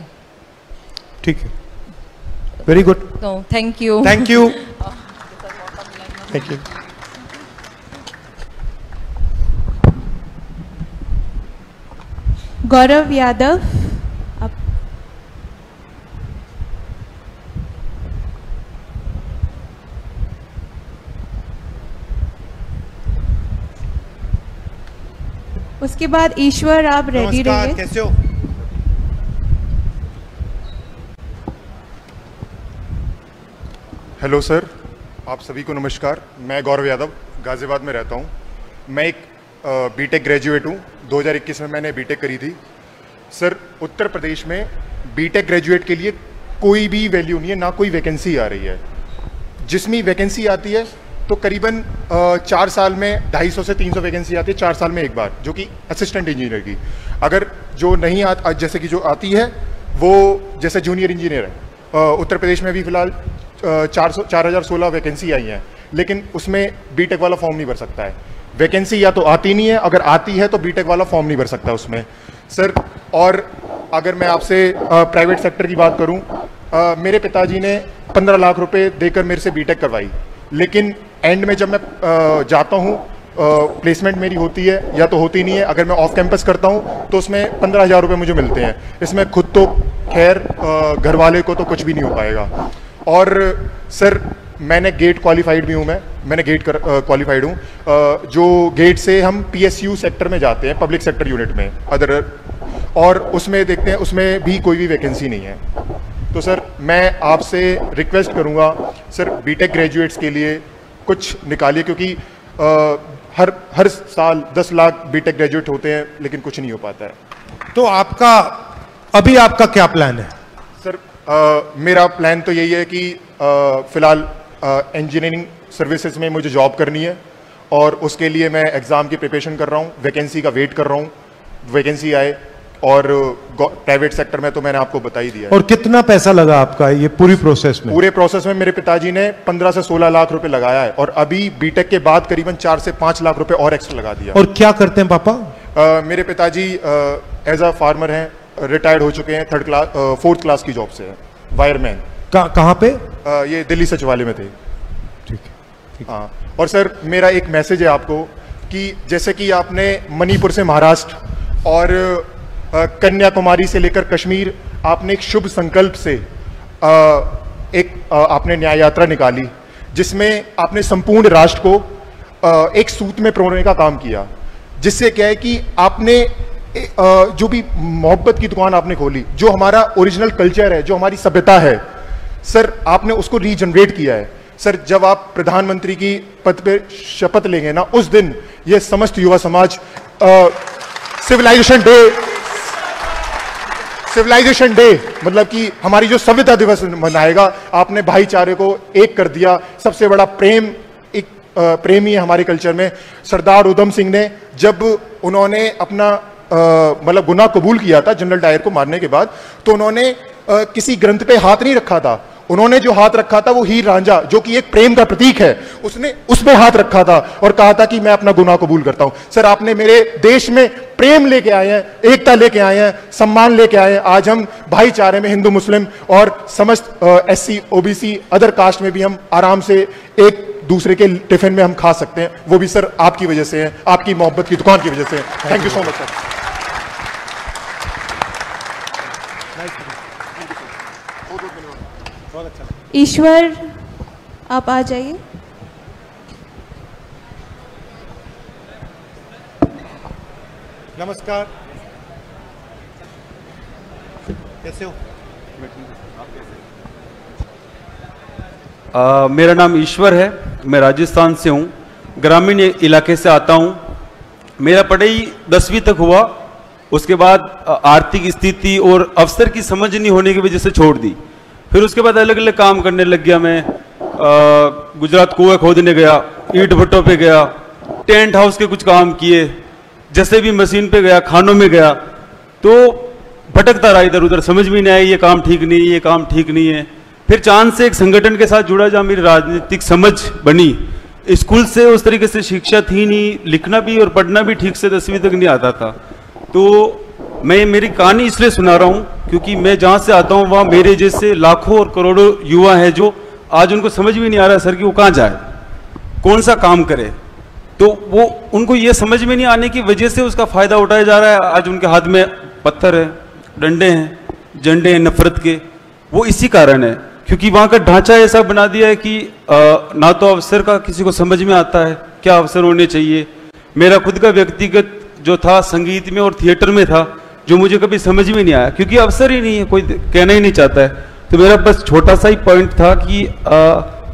ठीक है, वेरी गुड, तो thank you. Thank you, thank you. Gaurav Yadav, उसके बाद ईश्वर, आप रेडी रहिए। कैसे हो? हेलो सर, आप सभी को नमस्कार। मैं गौरव यादव गाजियाबाद में रहता हूँ। मैं एक बीटेक ग्रेजुएट हूँ। 2021 में मैंने बीटेक करी थी। सर, उत्तर प्रदेश में बीटेक ग्रेजुएट के लिए कोई भी वैल्यू नहीं है, ना कोई वैकेंसी आ रही है। जिसमें वैकेंसी आती है तो करीबन 4 साल में 250 से 300 वैकेंसी आती है, 4 साल में एक बार, जो कि असिस्टेंट इंजीनियर की। अगर जो नहीं जैसे कि जो आती है वो जैसे जूनियर इंजीनियर है। उत्तर प्रदेश में भी फिलहाल 4016 वैकेंसी आई हैं, लेकिन उसमें बीटेक वाला फॉर्म नहीं भर सकता है। वैकेंसी या तो आती नहीं है, अगर आती है तो बीटेक वाला फॉर्म नहीं भर सकता उसमें सर। और अगर मैं आपसे प्राइवेट सेक्टर की बात करूं, मेरे पिताजी ने 15 लाख रुपए देकर मेरे से बीटेक करवाई, लेकिन एंड में जब मैं जाता हूं, प्लेसमेंट मेरी होती है या तो होती नहीं है। अगर मैं ऑफ कैंपस करता हूं तो उसमें 15,000 रुपये मुझे मिलते हैं। इसमें खुद तो खैर घर वाले को तो कुछ भी नहीं हो पाएगा। और सर, मैंने गेट क्वालिफाइड भी हूँ, मैंने गेट क्वालिफाइड हूँ, जो गेट से हम PSU सेक्टर में जाते हैं, पब्लिक सेक्टर यूनिट में अदर, और उसमें देखते हैं उसमें भी कोई भी वैकेंसी नहीं है। तो सर, मैं आपसे रिक्वेस्ट करूँगा सर, बीटेक ग्रेजुएट्स के लिए कुछ निकालिए, क्योंकि हर साल 10 लाख बीटेक ग्रेजुएट होते हैं लेकिन कुछ नहीं हो पाता है। तो अभी आपका क्या प्लान है? सर, मेरा प्लान तो यही है कि फिलहाल इंजीनियरिंग सर्विसेज में मुझे जॉब करनी है, और उसके लिए मैं एग्ज़ाम की प्रिपरेशन कर रहा हूँ, वैकेंसी का वेट कर रहा हूँ, वैकेंसी आए। और प्राइवेट सेक्टर में तो मैंने आपको बता ही दिया है। और कितना पैसा लगा आपका ये पूरी प्रोसेस में? पूरे प्रोसेस में मेरे पिताजी ने 15 से 16 लाख रुपए लगाया है, और अभी बीटेक के बाद करीबन 4 से 5 लाख रुपए और एक्स्ट्रा लगा दिया। और क्या करते हैं पापा? मेरे पिताजी एज अ फार्मर हैं, रिटायर्ड हो चुके हैं, 4th क्लास की जॉब से है, वायरमैन। कहाँ पे? ये दिल्ली सचिवालय में थे। ठीक है। हाँ, और सर, मेरा एक मैसेज है आपको कि जैसे कि आपने मणिपुर से महाराष्ट्र और कन्याकुमारी से लेकर कश्मीर आपने एक शुभ संकल्प से आपने न्याय यात्रा निकाली, जिसमें आपने संपूर्ण राष्ट्र को एक सूत में पिरोने का काम किया, जिससे क्या है कि आपने जो भी मोहब्बत की दुकान आपने खोली, जो हमारा ओरिजिनल कल्चर है, जो हमारी सभ्यता है सर, आपने उसको रीजनरेट किया है। सर, जब आप प्रधानमंत्री की पद पे शपथ लेंगे ना, उस दिन ये समस्त युवा समाज सिविलाइजेशन डे मतलब कि हमारी जो सभ्यता दिवस मनाएगा। आपने भाईचारे को एक कर दिया। सबसे बड़ा प्रेम ही है हमारे कल्चर में। सरदार उधम सिंह ने जब उन्होंने अपना मतलब गुनाह कबूल किया था जनरल डायर को मारने के बाद, तो उन्होंने किसी ग्रंथ पे हाथ नहीं रखा था। उन्होंने जो हाथ रखा था वो हीर रांझा, जो कि एक प्रेम का प्रतीक है, उसने उसमें हाथ रखा था और कहा था कि मैं अपना गुनाह कबूल करता हूं। सर, आपने मेरे देश में प्रेम लेके आए हैं, एकता लेके आए हैं, सम्मान लेके आए हैं। आज हम भाईचारे में हिंदू मुस्लिम और समस्त SC OBC अदर कास्ट में भी हम आराम से एक दूसरे के टिफिन में हम खा सकते हैं। वो भी सर आपकी वजह से है, आपकी मोहब्बत की दुकान की वजह से। Thank you so much sir. Ishwar, आप आ जाइए। नमस्कार, कैसे हो? मेरा नाम ईश्वर है, मैं राजस्थान से हूँ, ग्रामीण इलाके से आता हूँ। मेरा पढ़ाई 10वीं तक हुआ, उसके बाद आर्थिक स्थिति और अवसर की समझ नहीं होने की वजह से छोड़ दी। फिर उसके बाद अलग अलग काम करने लग गया। मैं गुजरात कुएं खोदने गया, ईंट भट्टों पे गया, टेंट हाउस के कुछ काम किए, जैसे भी मशीन पे गया, खानों में गया, तो भटकता रहा इधर उधर, समझ में नहीं आया ये काम ठीक नहीं, ये काम ठीक नहीं है। फिर चांद से एक संगठन के साथ जुड़ा जहाँ मेरी राजनीतिक समझ बनी। स्कूल से उस तरीके से शिक्षा थी नहीं, लिखना भी और पढ़ना भी ठीक से 10वीं तक नहीं आता था। तो मैं मेरी कहानी इसलिए सुना रहा हूँ क्योंकि मैं जहाँ से आता हूँ वहाँ मेरे जैसे लाखों और करोड़ों युवा हैं जो आज उनको समझ भी नहीं आ रहा सर कि वो कहाँ जाए, कौन सा काम करे। तो वो उनको ये समझ में नहीं आने की वजह से उसका फायदा उठाया जा रहा है। आज उनके हाथ में पत्थर है, डंडे हैं, झंडे हैं नफरत के। वो इसी कारण है क्योंकि वहाँ का ढांचा ऐसा बना दिया है कि ना तो अवसर का किसी को समझ में आता है क्या अवसर होने चाहिए। मेरा खुद का व्यक्तिगत जो था संगीत में और थिएटर में था, जो मुझे कभी समझ में नहीं आया क्योंकि अवसर ही नहीं है, कोई कहना ही नहीं चाहता है। तो मेरा बस छोटा सा ही पॉइंट था कि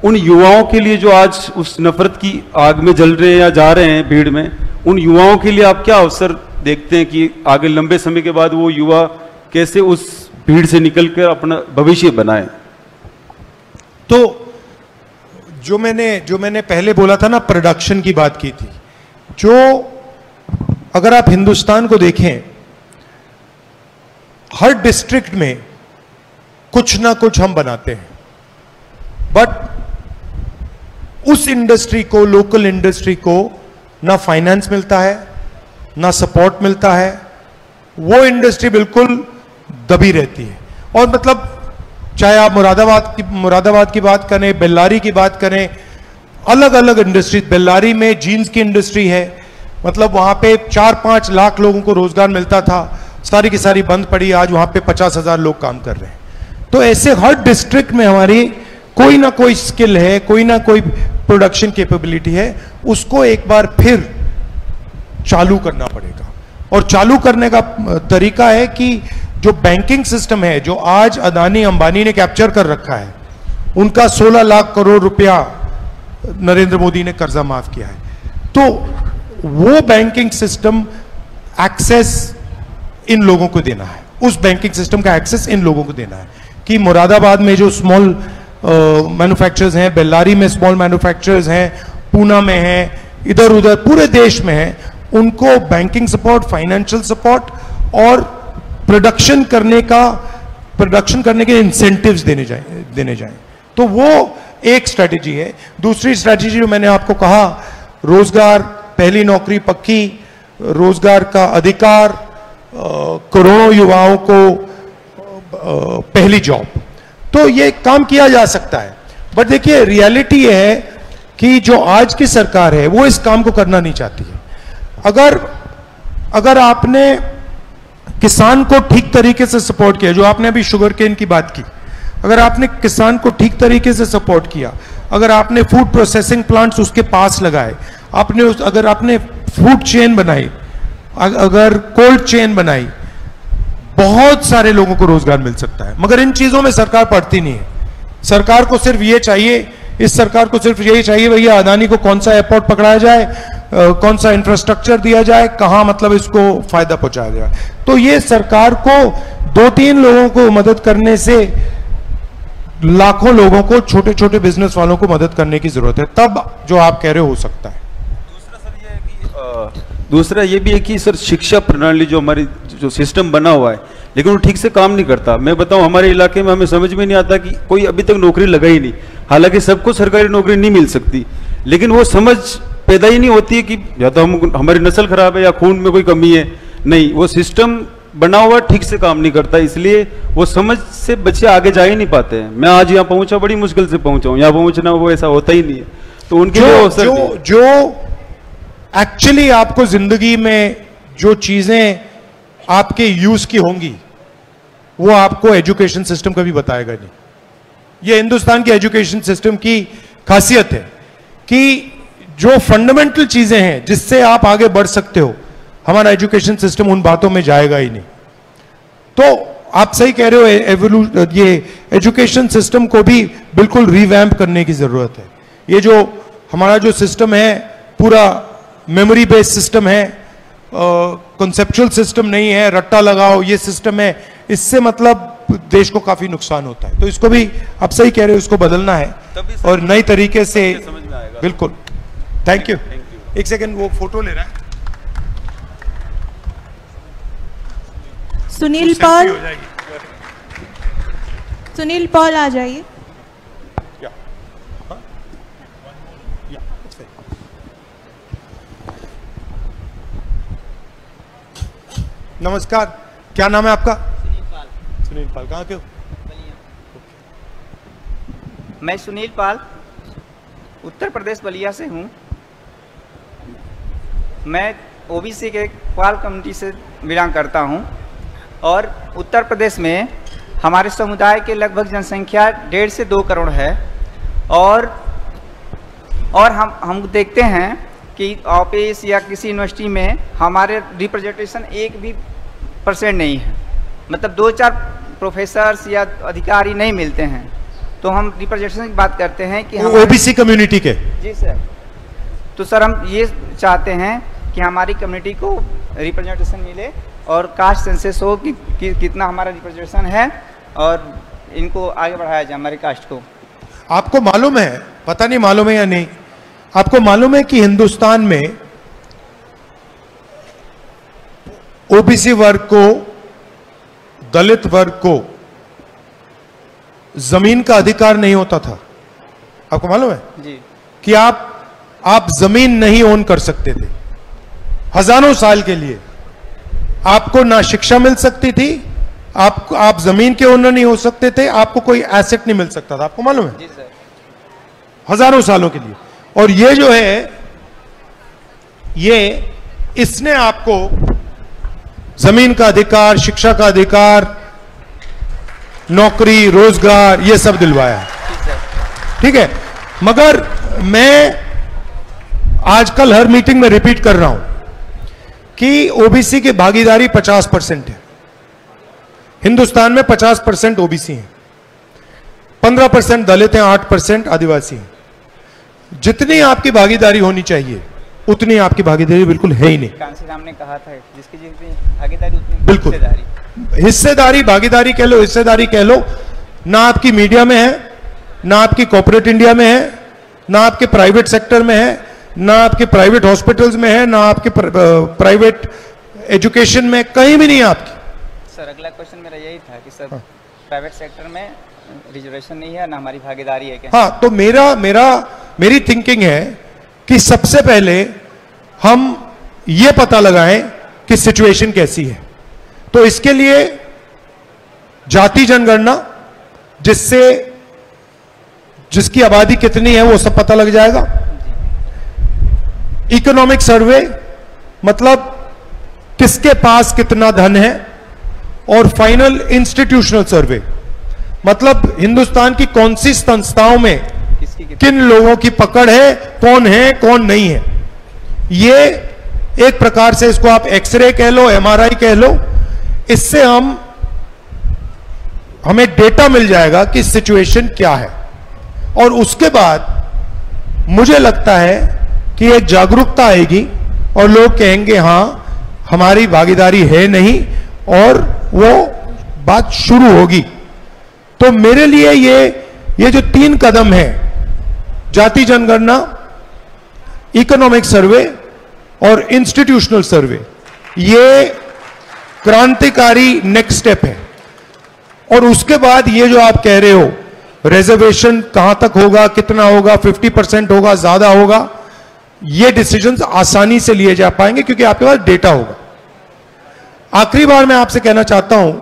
उन युवाओं के लिए जो आज उस नफरत की आग में जल रहे हैं या जा रहे हैं भीड़ में, उन युवाओं के लिए आप क्या अवसर देखते हैं कि आगे लंबे समय के बाद वो युवा कैसे उस भीड़ से निकलकर अपना भविष्य बनाए? तो जो मैंने पहले बोला था ना, प्रोडक्शन की बात की थी। जो अगर आप हिंदुस्तान को देखें, हर डिस्ट्रिक्ट में कुछ ना कुछ हम बनाते हैं, बट उस इंडस्ट्री को, लोकल इंडस्ट्री को ना फाइनेंस मिलता है, ना सपोर्ट मिलता है। वो इंडस्ट्री बिल्कुल दबी रहती है। और मतलब चाहे आप मुरादाबाद की बात करें, बेल्लारी की बात करें, अलग अलग इंडस्ट्री। बेल्लारी में जीन्स की इंडस्ट्री है, मतलब वहां पे 4-5 लाख लोगों को रोजगार मिलता था, सारी की सारी बंद पड़ी। आज वहां पे 50,000 लोग काम कर रहे हैं। तो ऐसे हर डिस्ट्रिक्ट में हमारी कोई ना कोई स्किल है, कोई ना कोई प्रोडक्शन कैपेबिलिटी है, उसको एक बार फिर चालू करना पड़ेगा। और चालू करने का तरीका है कि जो बैंकिंग सिस्टम है, जो आज अदानी अंबानी ने कैप्चर कर रखा है, उनका 16 लाख करोड़ रुपया नरेंद्र मोदी ने कर्जा माफ किया है। तो वो बैंकिंग सिस्टम एक्सेस इन लोगों को देना है, उस बैंकिंग सिस्टम का एक्सेस इन लोगों को देना है कि मुरादाबाद में जो स्मॉल मैन्युफैक्चरर्स हैं, बेल्लारी में स्मॉल मैन्युफैक्चरर्स हैं, पूना में हैं, इधर उधर पूरे देश में हैं, उनको बैंकिंग सपोर्ट, फाइनेंशियल सपोर्ट और प्रोडक्शन करने के इंसेंटिव्स देने जाएं। तो वो एक स्ट्रैटेजी है। दूसरी स्ट्रैटेजी जो मैंने आपको कहा, रोजगार, पहली नौकरी पक्की, रोजगार का अधिकार, करोड़ों युवाओं को पहली जॉब, तो ये काम किया जा सकता है। बट देखिए, रियलिटी ये है कि जो आज की सरकार है वो इस काम को करना नहीं चाहती है। अगर आपने किसान को ठीक तरीके से सपोर्ट किया, जो आपने अभी शुगर केन की बात की, अगर आपने किसान को ठीक तरीके से सपोर्ट किया, अगर आपने फूड प्रोसेसिंग प्लांट्स उसके पास लगाए, अगर आपने फूड चेन बनाई, अगर कोल्ड चेन बनाई, बहुत सारे लोगों को रोजगार मिल सकता है। मगर इन चीजों में सरकार पड़ती नहीं है। सरकार को सिर्फ ये चाहिए, इस सरकार को सिर्फ यही चाहिए भैया अदानी को कौन सा एयरपोर्ट पकड़ाया जाए, कौन सा इंफ्रास्ट्रक्चर दिया जाए, कहां मतलब इसको फायदा पहुंचाया जाए। तो ये सरकार को 2-3 लोगों को मदद करने से लाखों लोगों को, छोटे छोटे बिजनेस वालों को मदद करने की जरूरत है, तब जो आप कह रहे हो सकता है। दूसरा ये भी है कि सर शिक्षा प्रणाली जो हमारी जो सिस्टम बना हुआ है, लेकिन वो ठीक से काम नहीं करता। मैं बताऊं, हमारे इलाके में हमें समझ में नहीं आता कि कोई अभी तक नौकरी लगा ही नहीं। हालांकि सबको सरकारी नौकरी नहीं मिल सकती, लेकिन वो समझ पैदा ही नहीं होती है कि या तो हमारी नस्ल खराब है या खून में कोई कमी है। नहीं, वो सिस्टम बना हुआ ठीक से काम नहीं करता, इसलिए वो समझ से बच्चे आगे जा ही नहीं पाते हैं। मैं आज यहाँ पहुंचा, बड़ी मुश्किल से पहुंचा हूँ, यहाँ पहुंचना वो ऐसा होता ही नहीं है। तो उनके लिए जो एक्चुअली आपको जिंदगी में जो चीजें आपके यूज की होंगी वो आपको एजुकेशन सिस्टम कभी बताएगा नहीं। ये हिंदुस्तान की एजुकेशन सिस्टम की खासियत है कि जो फंडामेंटल चीजें हैं जिससे आप आगे बढ़ सकते हो, हमारा एजुकेशन सिस्टम उन बातों में जाएगा ही नहीं। तो आप सही कह रहे हो, ये एजुकेशन सिस्टम को भी बिल्कुल रिवैम्प करने की जरूरत है। ये जो हमारा जो सिस्टम है पूरा मेमोरी बेस्ड सिस्टम है, कॉन्सेप्चुअल सिस्टम नहीं है, रट्टा लगाओ ये सिस्टम है, इससे मतलब देश को काफी नुकसान होता है। तो इसको भी आप सही कह रहे हो, इसको बदलना है और नई तरीके से समझ में आएगा। बिल्कुल। Thank you. एक सेकंड, वो फोटो ले रहा है। सुनील पॉल, सुनील पॉल आ जाइए। नमस्कार, क्या नाम है आपका? सुनील पाल। कहाँ के हो? मैं सुनील पाल उत्तर प्रदेश बलिया से हूँ। मैं ओबीसी के पाल कम्युनिटी से बिलोंग करता हूँ और उत्तर प्रदेश में हमारे समुदाय के लगभग जनसंख्या 1.5 से 2 करोड़ है और हम देखते हैं कि ऑफिस या किसी यूनिवर्सिटी में हमारे रिप्रेजेंटेशन 1% नहीं है। मतलब 2-4 प्रोफेसर्स या अधिकारी नहीं मिलते हैं। तो हम रिप्रेजेंटेशन की बात करते हैं कि हम ओबीसी कम्युनिटी के। जी सर। तो सर हम ये चाहते हैं कि हमारी कम्युनिटी को रिप्रेजेंटेशन मिले और कास्ट सेंसस हो कि कितना हमारा रिप्रेजेंटेशन है और इनको आगे बढ़ाया जाए हमारी कास्ट को। आपको मालूम है, पता नहीं मालूम है या नहीं, आपको मालूम है कि हिंदुस्तान में ओबीसी वर्ग को, दलित वर्ग को जमीन का अधिकार नहीं होता था। आपको मालूम है जी कि आप जमीन नहीं ओन कर सकते थे। हजारों साल के लिए आपको ना शिक्षा मिल सकती थी, आप जमीन के ओनर नहीं हो सकते थे, आपको कोई एसेट नहीं मिल सकता था। आपको मालूम है? जी सर। हजारों सालों के लिए। और ये जो है, ये इसने आपको जमीन का अधिकार, शिक्षा का अधिकार, नौकरी, रोजगार, ये सब दिलवाया है। ठीक है। मगर मैं आजकल हर मीटिंग में रिपीट कर रहा हूं कि ओबीसी की भागीदारी 50% है। हिंदुस्तान में 50% ओबीसी हैं, 15% दलित हैं, 8% आदिवासी हैं। जितनी आपकी भागीदारी होनी चाहिए उतनी आपकी भागीदारी बिल्कुल है ही नहीं। कांसीराम ने कहा था जिसकी जितनी भागीदारी उतनी बिल्कुल हिस्सेदारी, भागीदारी कह लो, हिस्सेदारी कह लो, ना आपकी मीडिया में है, ना आपकी कॉर्पोरेट इंडिया में है, ना आपके प्राइवेट सेक्टर में है, ना आपके प्राइवेट हॉस्पिटल्स में है, ना आपके प्राइवेट एजुकेशन में, कहीं भी नहीं है आपकी। सर अगला क्वेश्चन मेरा यही था कि सर प्राइवेट सेक्टर में रिजर्वेशन नहीं है ना हमारी भागीदारी है क्या? हाँ, तो मेरी थिंकिंग है कि सबसे पहले हम ये पता लगाएं कि सिचुएशन कैसी है। तो इसके लिए जाति जनगणना, जिसकी आबादी कितनी है वो सब पता लग जाएगा। इकोनॉमिक सर्वे, मतलब किसके पास कितना धन है, और फाइनल इंस्टीट्यूशनल सर्वे, मतलब हिंदुस्तान की कौन सी संस्थाओं में किन लोगों की पकड़ है कौन नहीं है। ये एक प्रकार से इसको आप एक्सरे कह लो, एमआरआई कह लो, इससे हमें डेटा मिल जाएगा कि सिचुएशन क्या है। और उसके बाद मुझे लगता है कि एक जागरूकता आएगी और लोग कहेंगे हां हमारी भागीदारी है नहीं, और वो बात शुरू होगी। तो मेरे लिए ये जो 3 कदम है, जाति जनगणना, इकोनॉमिक सर्वे और इंस्टीट्यूशनल सर्वे, ये क्रांतिकारी नेक्स्ट स्टेप है। और उसके बाद ये जो आप कह रहे हो रिजर्वेशन कहां तक होगा, कितना होगा, 50% होगा, ज्यादा होगा, ये डिसीजंस आसानी से लिए जा पाएंगे क्योंकि आपके पास डेटा होगा। आखिरी बार मैं आपसे कहना चाहता हूं,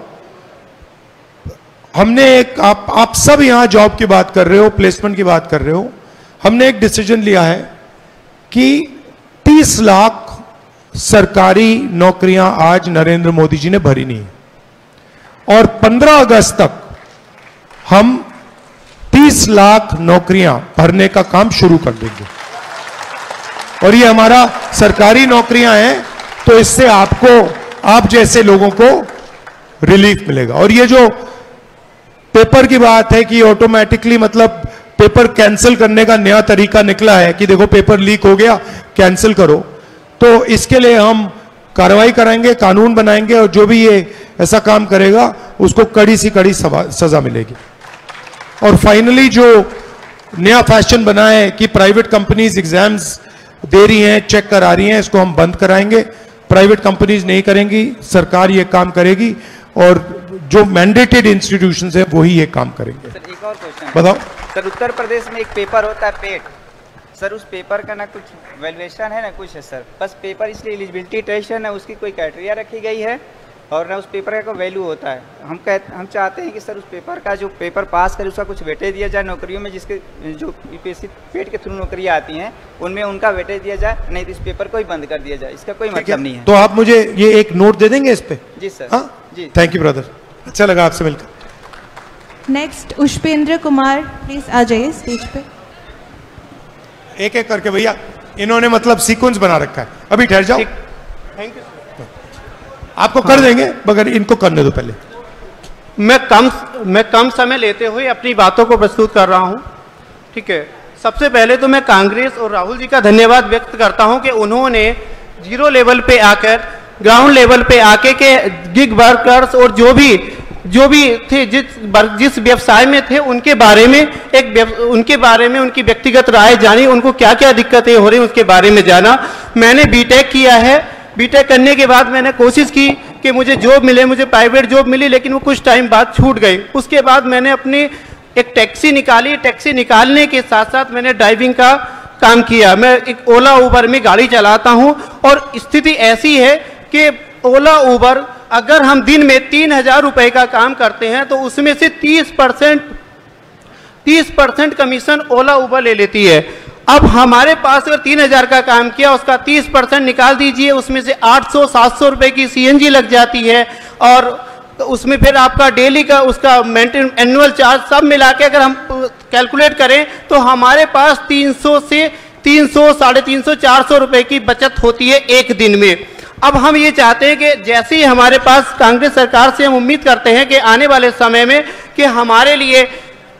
हमने एक आप सब यहां जॉब की बात कर रहे हो, प्लेसमेंट की बात कर रहे हो, हमने एक डिसीजन लिया है कि 30 लाख सरकारी नौकरियां आज नरेंद्र मोदी जी ने भरी नहीं है, और 15 अगस्त तक हम 30 लाख नौकरियां भरने का काम शुरू कर देंगे। और ये हमारा सरकारी नौकरियां हैं, तो इससे आप जैसे लोगों को रिलीफ मिलेगा। और ये जो पेपर की बात है कि ऑटोमेटिकली मतलब पेपर कैंसिल करने का नया तरीका निकला है कि देखो पेपर लीक हो गया कैंसिल करो, तो इसके लिए हम कार्रवाई कराएंगे, कानून बनाएंगे, और जो भी ये ऐसा काम करेगा उसको कड़ी सी कड़ी सजा मिलेगी। और फाइनली जो नया फैशन बना है कि प्राइवेट कंपनीज एग्जाम्स दे रही हैं, चेक करा रही हैं, इसको हम बंद कराएंगे। प्राइवेट कंपनीज नहीं करेंगी, सरकार ये काम करेगी, और जो मैंडेटेड इंस्टीट्यूशंस है वही ये काम करेंगे। सर एक और क्वेश्चन बताओ सर, उत्तर प्रदेश में एक पेपर होता है पेट, सर उस पेपर का ना कुछ वैल्यूएशन है ना कुछ है सर, बस पेपर इसलिए एलिजिबिलिटी टेस्ट है ना, उसकी कोई क्राइटेरिया रखी गई है और ना उस पेपर का कोई वैल्यू होता है। हम चाहते हैं कि सर उस पेपर का जो पेपर पास करे उसका कुछ वेटेज दिया जाए नौकरियों में, जिसके जो यूपीएससी पेट के थ्रू नौकरियाँ आती हैं उनमें उनका वेटेज दिया जाए, नहीं तो इस पेपर को ही बंद कर दिया जाए, इसका कोई मतलब नहीं है। तो आप मुझे ये एक नोट दे देंगे इस पे? जी सर। हाँ जी, थैंक यू ब्रदर, अच्छा लगा आपसे मिलकर। नेक्स्ट उष्पेंद्र कुमार, प्लीज आ जाइए स्टेज पे। एक एक करके भैया, इन्होंने मतलब सीक्वेंस बना रखा है, अभी ठहर जाओ, थैंक यू। आपको कर देंगे मगर इनको करने दो पहले। मैं कम समय लेते हुए अपनी बातों को प्रस्तुत कर रहा हूं, ठीक है। सबसे पहले तो मैं कांग्रेस और राहुल जी का धन्यवाद व्यक्त करता हूं कि उन्होंने जीरो लेवल पे आकर, ग्राउंड लेवल पे आके के गिग वर्कर्स और जो भी थे जिस व्यवसाय में थे उनके बारे में उनकी व्यक्तिगत राय जानी, उनको क्या क्या दिक्कतें हो रही उसके बारे में जाना। मैंने बीटेक किया है, बीटेक करने के बाद मैंने कोशिश की कि मुझे जॉब मिले, मुझे प्राइवेट जॉब मिली, लेकिन वो कुछ टाइम बाद छूट गई। उसके बाद मैंने अपनी एक टैक्सी निकाली, टैक्सी निकालने के साथ साथ मैंने ड्राइविंग का काम किया। मैं एक ओला उबर में गाड़ी चलाता हूं, और स्थिति ऐसी है कि ओला उबर अगर हम दिन में 3,000 रुपए का काम करते हैं तो उसमें से 30% कमीशन ओला उबर ले लेती है। अब हमारे पास अगर 3,000 का काम किया, उसका 30% निकाल दीजिए, उसमें से 800-700 रुपए की सीएनजी लग जाती है, और उसमें फिर आपका डेली का उसका मेंटेन एनुअल चार्ज सब मिला के अगर हम कैलकुलेट करें तो हमारे पास 300 से 300, 350, 400 रुपए की बचत होती है एक दिन में। अब हम ये चाहते हैं कि जैसे ही हमारे पास कांग्रेस सरकार से हम उम्मीद करते हैं कि आने वाले समय में कि हमारे लिए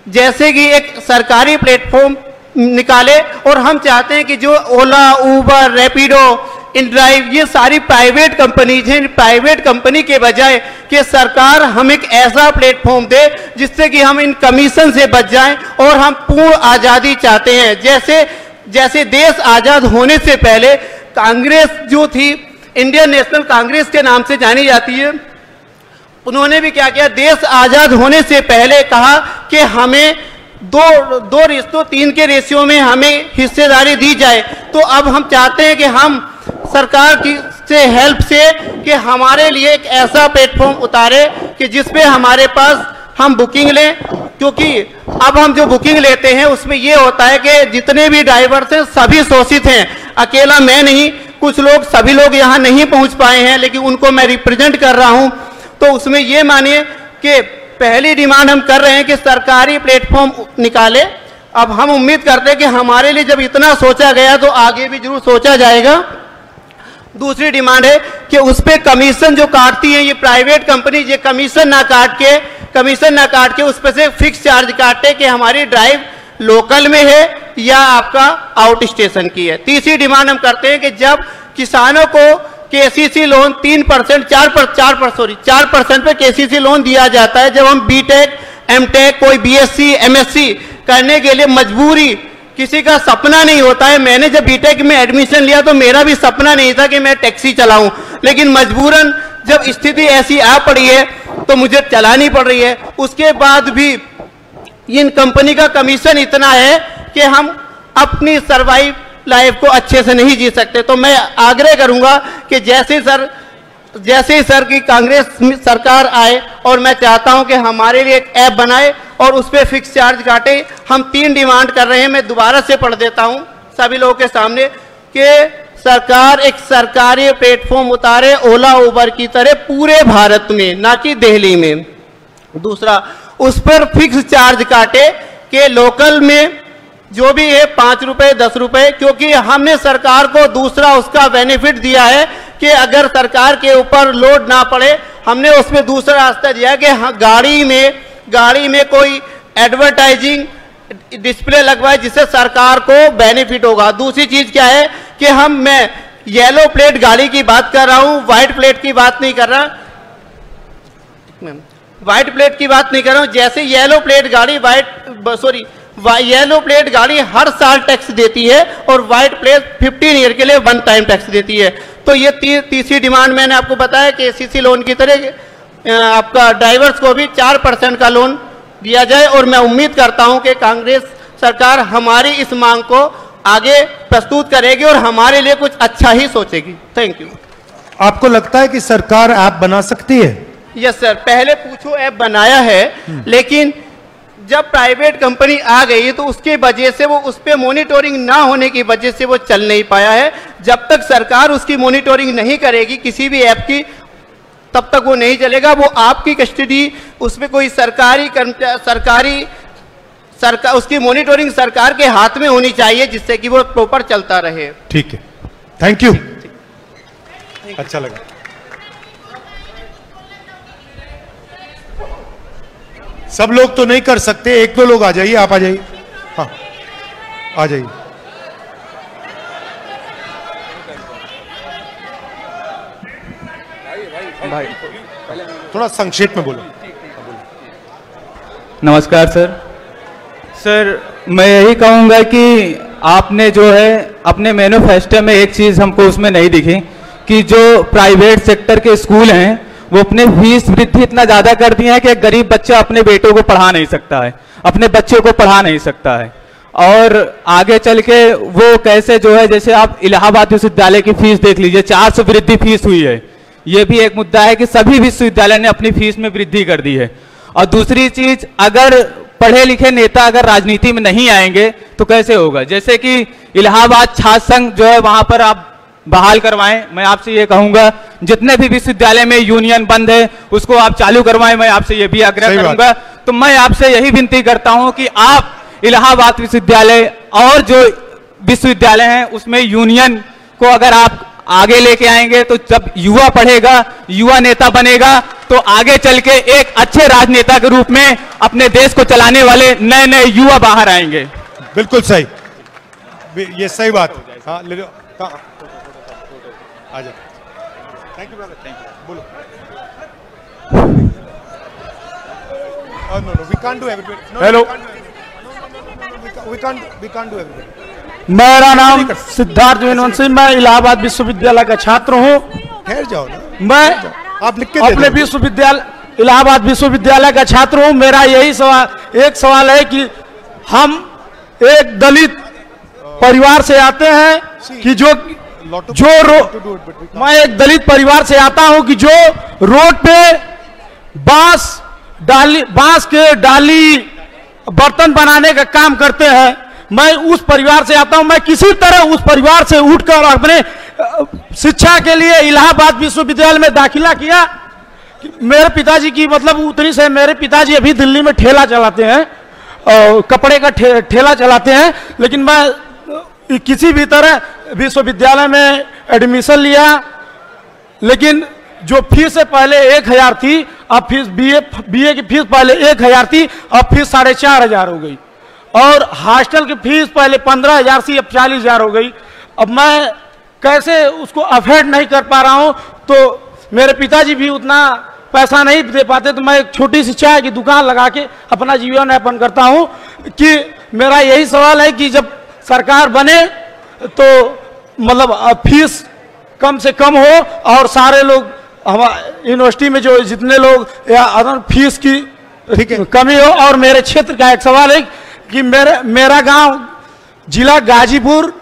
जैसे कि एक सरकारी प्लेटफॉर्म निकाले, और हम चाहते हैं कि जो ओला, उबर, रैपिडो, इनड्राइव, ये सारी प्राइवेट कंपनीज हैं, प्राइवेट कंपनी के बजाय कि सरकार हमें एक ऐसा प्लेटफॉर्म दे जिससे कि हम इन कमीशन से बच जाएं, और हम पूर्ण आज़ादी चाहते हैं। जैसे देश आज़ाद होने से पहले कांग्रेस जो थी, इंडियन नेशनल कांग्रेस के नाम से जानी जाती है, उन्होंने भी क्या किया, देश आज़ाद होने से पहले कहा कि हमें दो रेशियो 3 के रेशियो में हमें हिस्सेदारी दी जाए। तो अब हम चाहते हैं कि हम सरकार की से हेल्प से कि हमारे लिए एक ऐसा प्लेटफॉर्म उतारे कि जिसपे हमारे पास हम बुकिंग लें, क्योंकि अब हम जो बुकिंग लेते हैं उसमें ये होता है कि जितने भी ड्राइवर्स हैं सभी शोषित हैं, अकेला मैं नहीं, कुछ लोग, सभी लोग यहाँ नहीं पहुँच पाए हैं, लेकिन उनको मैं रिप्रेजेंट कर रहा हूँ। तो उसमें ये मानिए कि पहली डिमांड हम कर रहे हैं कि सरकारी प्लेटफॉर्म निकाले। अब हम उम्मीद करते हैं कि हमारे लिए जब इतना सोचा गया तो आगे भी जरूर सोचा जाएगा। दूसरी डिमांड है कि उस पर कमीशन जो काटती है ये प्राइवेट कंपनी, ये कमीशन ना काट के उस पर से फिक्स चार्ज काटे कि हमारी ड्राइव लोकल में है या आपका आउट स्टेशन की है। तीसरी डिमांड हम करते हैं कि जब किसानों को केसीसी लोन 3% 4% पे केसीसी लोन दिया जाता है, जब हम बीटेक एमटेक कोई बीएससी एमएससी करने के लिए मजबूरी, किसी का सपना नहीं होता है। मैंने जब बीटेक में एडमिशन लिया तो मेरा भी सपना नहीं था कि मैं टैक्सी चलाऊं, लेकिन मजबूरन जब स्थिति ऐसी आ पड़ी है तो मुझे चलानी पड़ रही है। उसके बाद भी इन कंपनी का कमीशन इतना है कि हम अपनी सर्वाइव लाइफ को अच्छे से नहीं जी सकते। तो मैं आग्रह करूंगा कि जैसे ही सर की कांग्रेस सरकार आए, और मैं चाहता हूं कि हमारे लिए एक ऐप बनाए और उस पर फिक्स चार्ज काटे। हम 3 डिमांड कर रहे हैं, मैं दोबारा से पढ़ देता हूं सभी लोगों के सामने कि सरकार एक सरकारी प्लेटफॉर्म उतारे ओला उबर की तरह पूरे भारत में, ना कि दिल्ली में। दूसरा, उस पर फिक्स चार्ज काटे कि लोकल में जो भी है 5 रुपए 10 रुपए, क्योंकि हमने सरकार को दूसरा उसका बेनिफिट दिया है कि अगर सरकार के ऊपर लोड ना पड़े, हमने उसमें दूसरा रास्ता दिया कि गाड़ी में कोई एडवर्टाइजिंग डिस्प्ले लगवाए जिससे सरकार को बेनिफिट होगा। दूसरी चीज क्या है कि मैं येलो प्लेट गाड़ी की बात कर रहा हूं, व्हाइट प्लेट की बात नहीं कर रहा, जैसे येलो प्लेट गाड़ी हर साल टैक्स देती है और व्हाइट प्लेट 15 ईयर के लिए 1 टाइम टैक्स देती है। तो ये तीसरी डिमांड मैंने आपको बताया कि सीसी लोन की तरह आपका ड्राइवर्स को भी 4% का लोन दिया जाए, और मैं उम्मीद करता हूं कि कांग्रेस सरकार हमारी इस मांग को आगे प्रस्तुत करेगी और हमारे लिए कुछ अच्छा ही सोचेगी। Thank you. आपको लगता है कि सरकार ऐप बना सकती है? यस सर, पहले पूछो ऐप बनाया है, लेकिन जब प्राइवेट कंपनी आ गई तो उसके वजह से वो उस पर मॉनिटरिंग ना होने की वजह से वो चल नहीं पाया है। जब तक सरकार उसकी मॉनिटरिंग नहीं करेगी किसी भी ऐप की, तब तक वो नहीं चलेगा। वो आपकी कस्टडी, उसमें कोई उसकी मॉनिटरिंग सरकार के हाथ में होनी चाहिए जिससे कि वो प्रॉपर चलता रहे। ठीक है, थैंक यू, अच्छा लगा। सब लोग तो नहीं कर सकते, 1-2 लोग आ जाइए, आप आ जाइए, हाँ आ जाइए। भाई थोड़ा संक्षेप में बोलो। नमस्कार सर, मैं यही कहूँगा कि आपने जो है अपने मैनिफेस्टो में एक चीज़ हमको उसमें नहीं दिखी कि जो प्राइवेट सेक्टर के स्कूल हैं वो अपने फीस वृद्धि इतना ज़्यादा कर दिए हैं कि एक गरीब बच्चा अपने बेटों को पढ़ा नहीं सकता है, अपने बच्चों को पढ़ा नहीं सकता है। और आगे चल के वो कैसे जो है, जैसे आप इलाहाबाद विश्वविद्यालय की फीस देख लीजिए, 400 वृद्धि फीस हुई है। ये भी एक मुद्दा है कि सभी विश्वविद्यालय ने अपनी फीस में वृद्धि कर दी है। और दूसरी चीज, अगर पढ़े लिखे नेता अगर राजनीति में नहीं आएंगे तो कैसे होगा? जैसे कि इलाहाबाद छात्र संघ जो है वहां पर आप बहाल करवाएं। मैं आपसे ये कहूंगा जितने भी विश्वविद्यालय में यूनियन बंद है उसको आप चालू करवाएं। मैं आपसे ये भी आग्रह करूंगा। तो मैं आपसे यही विनती करता हूं कि आप इलाहाबाद विश्वविद्यालय और जो विश्वविद्यालय हैं उसमें यूनियन को अगर आप आगे लेके आएंगे तो जब युवा पढ़ेगा, युवा नेता बनेगा, तो आगे चल के एक अच्छे राजनेता के रूप में अपने देश को चलाने वाले नए नए युवा बाहर आएंगे। बिल्कुल सही, ये सही बात है। हाँ ले लो, आ जाओ। Thank you brother, thank you. बोलो। No, we can't do everybody. Hello, we can't do everybody. मेरा नाम सिद्धार्थ वेनवंशी, मैं इलाहाबाद विश्वविद्यालय का छात्र हूँ। ठहर जाओ ना, मैं आप लिख के अपने विश्वविद्यालय इलाहाबाद विश्वविद्यालय का छात्र हूँ। मेरा यही सवाल है कि हम एक दलित परिवार से आते हैं कि मैं एक दलित परिवार से आता हूं कि जो रोड पे बांस के डाली बर्तन बनाने का काम करते हैं। मैं उस परिवार से आता हूं। मैं किसी तरह उस परिवार से उठकर अपने शिक्षा के लिए इलाहाबाद विश्वविद्यालय में दाखिला किया। मेरे पिताजी की मतलब उतनी से, मेरे पिताजी अभी दिल्ली में ठेला चलाते हैं, कपड़े का ठेला चलाते हैं, लेकिन मैं किसी भी तरह विश्वविद्यालय में एडमिशन लिया, लेकिन जो फीस है पहले 1000 थी, अब फीस बीए की फीस पहले 1000 थी, अब फीस 4500 हो गई, और हॉस्टल की फीस पहले 15000 थी, अब 40000 हो गई। अब मैं कैसे उसको अफोर्ड नहीं कर पा रहा हूं, तो मेरे पिताजी भी उतना पैसा नहीं दे पाते, तो मैं एक छोटी सी चाय की दुकान लगा के अपना जीवन यापन करता हूं। कि मेरा यही सवाल है कि जब सरकार बने तो मतलब फीस कम से कम हो, और सारे लोग हमारे यूनिवर्सिटी में जो जितने लोग या अदर फीस की कमी हो। और मेरे क्षेत्र का एक सवाल है कि मेरा गांव जिला गाजीपुर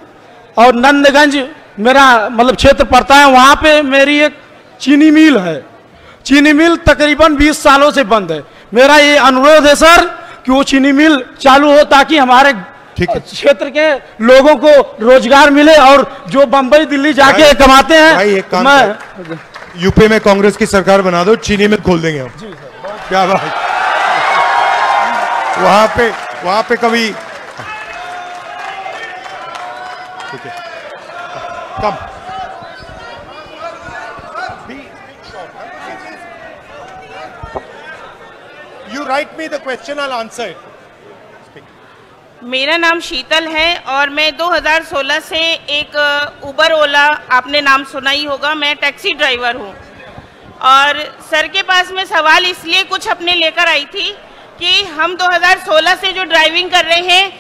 और नंदगंज मेरा मतलब क्षेत्र पड़ता है, वहां पे मेरी एक चीनी मिल है। चीनी मिल तकरीबन 20 सालों से बंद है। मेरा ये अनुरोध है सर कि वो चीनी मिल चालू हो, ताकि हमारे क्षेत्र के लोगों को रोजगार मिले, और जो बंबई दिल्ली जाके कमाते हैं। भाई एक काम यूपी में कांग्रेस की सरकार बना दो, चीनी मिल खोल देंगे हम। क्या बात, वहां पे कभी ठीक है, कम You write me the question, I'll answer it. मेरा नाम शीतल है और मैं 2016 से एक उबर ओला, आपने नाम सुना ही होगा, मैं टैक्सी ड्राइवर हूँ। और सर के पास मैं सवाल इसलिए कुछ अपने लेकर आई थी कि हम 2016 से जो ड्राइविंग कर रहे हैं,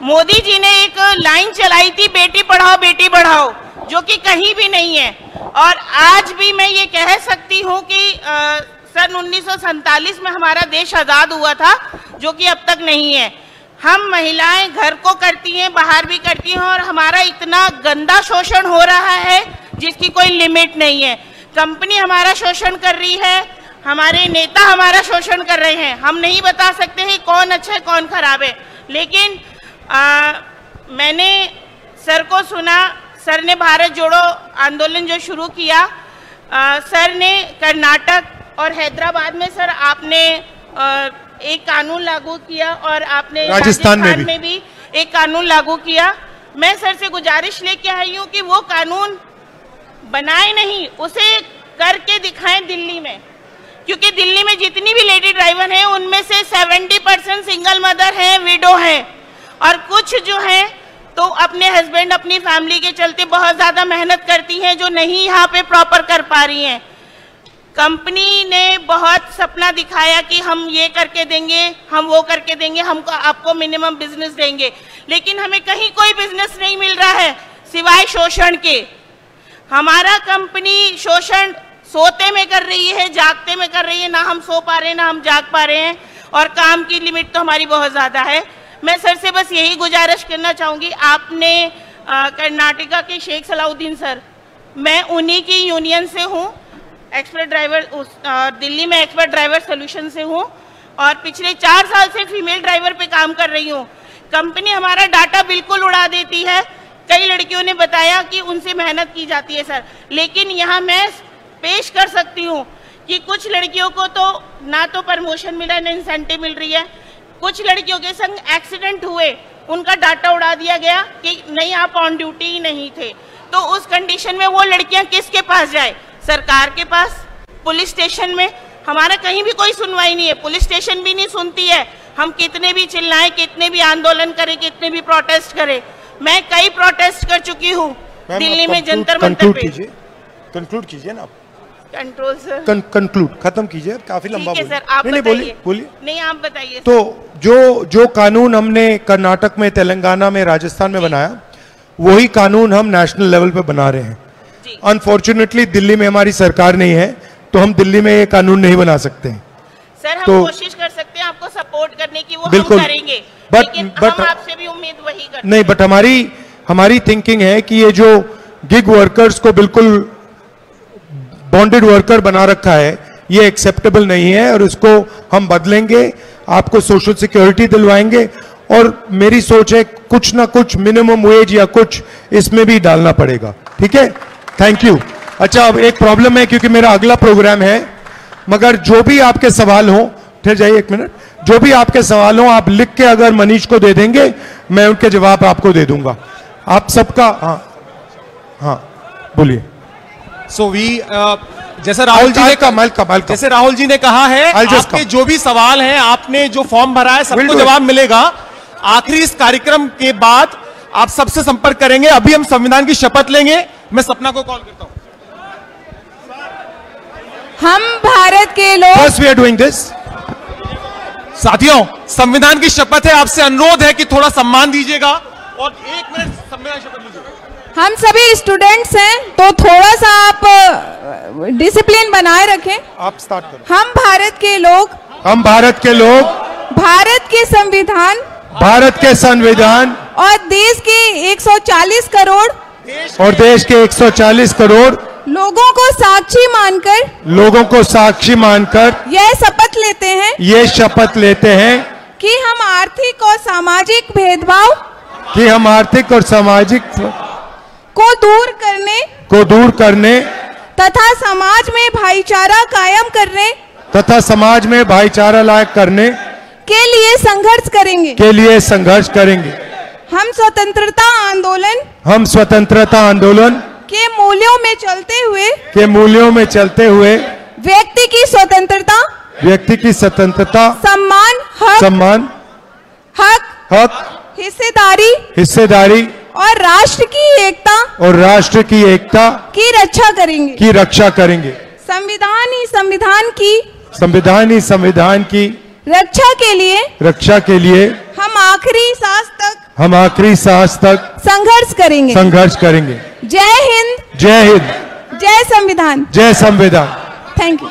मोदी जी ने एक लाइन चलाई थी, बेटी पढ़ाओ, जो कि कहीं भी नहीं है। और आज भी मैं ये कह सकती हूँ कि सन 1947 में हमारा देश आज़ाद हुआ था, जो कि अब तक नहीं है। हम महिलाएं घर को करती हैं, बाहर भी करती हैं, और हमारा इतना गंदा शोषण हो रहा है जिसकी कोई लिमिट नहीं है। कंपनी हमारा शोषण कर रही है, हमारे नेता हमारा शोषण कर रहे हैं। हम नहीं बता सकते हैं कौन अच्छा है कौन खराब है। लेकिन मैंने सर को सुना, सर ने भारत जोड़ो आंदोलन जो शुरू किया, सर ने कर्नाटक और हैदराबाद में सर आपने एक कानून लागू किया, और आपने राजस्थान में भी एक कानून लागू किया। मैं सर से गुजारिश लेके आई हूँ कि वो कानून बनाए नहीं, उसे करके दिखाएं दिल्ली में, क्योंकि दिल्ली में जितनी भी लेडी ड्राइवर हैं उनमें से 70% सिंगल मदर हैं, विडो हैं, और कुछ जो हैं तो अपने हस्बैंड अपनी फैमिली के चलते बहुत ज़्यादा मेहनत करती हैं, जो नहीं यहाँ पे प्रॉपर कर पा रही हैं। कंपनी ने बहुत सपना दिखाया कि हम ये करके देंगे, हम वो करके देंगे, हमको आपको मिनिमम बिजनेस देंगे, लेकिन हमें कहीं कोई बिजनेस नहीं मिल रहा है सिवाय शोषण के। हमारा कंपनी शोषण सोते में कर रही है, जागते में कर रही है, ना हम सो पा रहे हैं ना हम जाग पा रहे हैं, और काम की लिमिट तो हमारी बहुत ज़्यादा है। मैं सर से बस यही गुजारिश करना चाहूँगी, आपने कर्नाटका के शेख सलाउद्दीन सर, मैं उन्हीं की यूनियन से हूँ, एक्सपर्ट ड्राइवर, दिल्ली में एक्सपर्ट ड्राइवर सोल्यूशन से हूँ, और पिछले 4 साल से फीमेल ड्राइवर पे काम कर रही हूँ। कंपनी हमारा डाटा बिल्कुल उड़ा देती है। कई लड़कियों ने बताया कि उनसे मेहनत की जाती है सर, लेकिन यहाँ मैं पेश कर सकती हूँ कि कुछ लड़कियों को तो ना तो प्रमोशन मिला, ना इंसेंटिव मिल रही है। कुछ लड़कियों के संग एक्सीडेंट हुए, उनका डाटा उड़ा दिया गया कि नहीं आप ऑन ड्यूटी ही नहीं थे। तो उस कंडीशन में वो लड़कियां किसके पास जाए? सरकार के पास, पुलिस स्टेशन में। हमारा कहीं भी कोई सुनवाई नहीं है, पुलिस स्टेशन भी नहीं सुनती है। हम कितने भी चिल्लाएं, कितने भी आंदोलन करें, कितने भी प्रोटेस्ट करें। मैं कई प्रोटेस्ट कर चुकी हूँ दिल्ली में, जंतर मंतर पे। कंक्लूड कीजिए ना, कंट्रोल सर, कंक्लूड खत्म कीजिए, काफी लंबा सर, आप बोलिए। नहीं आप बताइए। तो जो कानून हमने कर्नाटक में, तेलंगाना में, राजस्थान में बनाया, वही कानून हम नेशनल लेवल पे बना रहे हैं। अनफॉर्चुनेटली दिल्ली में हमारी सरकार नहीं है, तो हम दिल्ली में ये कानून नहीं बना सकते हैं। सर हम कोशिश कर सकते हैं आपको सपोर्ट करने की, वो हम करेंगे, लेकिन हम आपसे भी उम्मीद वही करते हैं। नहीं, बट हमारी थिंकिंग है कि ये जो गिग वर्कर्स को बिल्कुल बॉन्डेड वर्कर बना रखा है, ये एक्सेप्टेबल नहीं है, और इसको हम बदलेंगे, आपको सोशल सिक्योरिटी दिलवाएंगे, और मेरी सोच है कुछ ना कुछ मिनिमम वेज या कुछ इसमें भी डालना पड़ेगा। ठीक है, थैंक यू। अच्छा, अब एक प्रॉब्लम है, क्योंकि मेरा अगला प्रोग्राम है, मगर जो भी आपके सवाल हो, ठहर जाइए एक मिनट, जो भी आपके सवाल हो आप लिख के अगर मनीष को दे देंगे, मैं उनके जवाब आपको दे दूंगा। आप सबका हाँ बोलिए। सो वी जैसे राहुल जी ने कमाल जैसे राहुल जी ने कहा है, आपके जो भी सवाल हैं, आपने जो फॉर्म भरा है, सबको जवाब मिलेगा। आखिरी इस कार्यक्रम के बाद आप सबसे संपर्क करेंगे। अभी हम संविधान की शपथ लेंगे। मैं सपना को कॉल करता हूं। हम भारत के लोग, First we are doing this. साथियों, संविधान की शपथ है, आपसे अनुरोध है कि थोड़ा सम्मान दीजिएगा और 1 मिनट संविधान शपथ लीजिए। हम सभी स्टूडेंट्स हैं, तो थोड़ा सा आप डिसिप्लिन बनाए रखें। आप स्टार्ट करो। हम भारत के लोग, हम भारत के लोग, भारत के संविधान और देश के 140 करोड़ लोगों को साक्षी मानकर यह शपथ लेते हैं कि हम आर्थिक और सामाजिक भेदभाव को दूर करने तथा समाज में भाईचारा कायम करने के लिए संघर्ष करेंगे। हम स्वतंत्रता आंदोलन के मूल्यों में चलते हुए व्यक्ति की स्वतंत्रता, सम्मान, हक, हिस्सेदारी और राष्ट्र की एकता की रक्षा करेंगे। संविधान की रक्षा के लिए हम आखिरी सांस तक संघर्ष करेंगे। जय हिंद, जय संविधान। Thank you.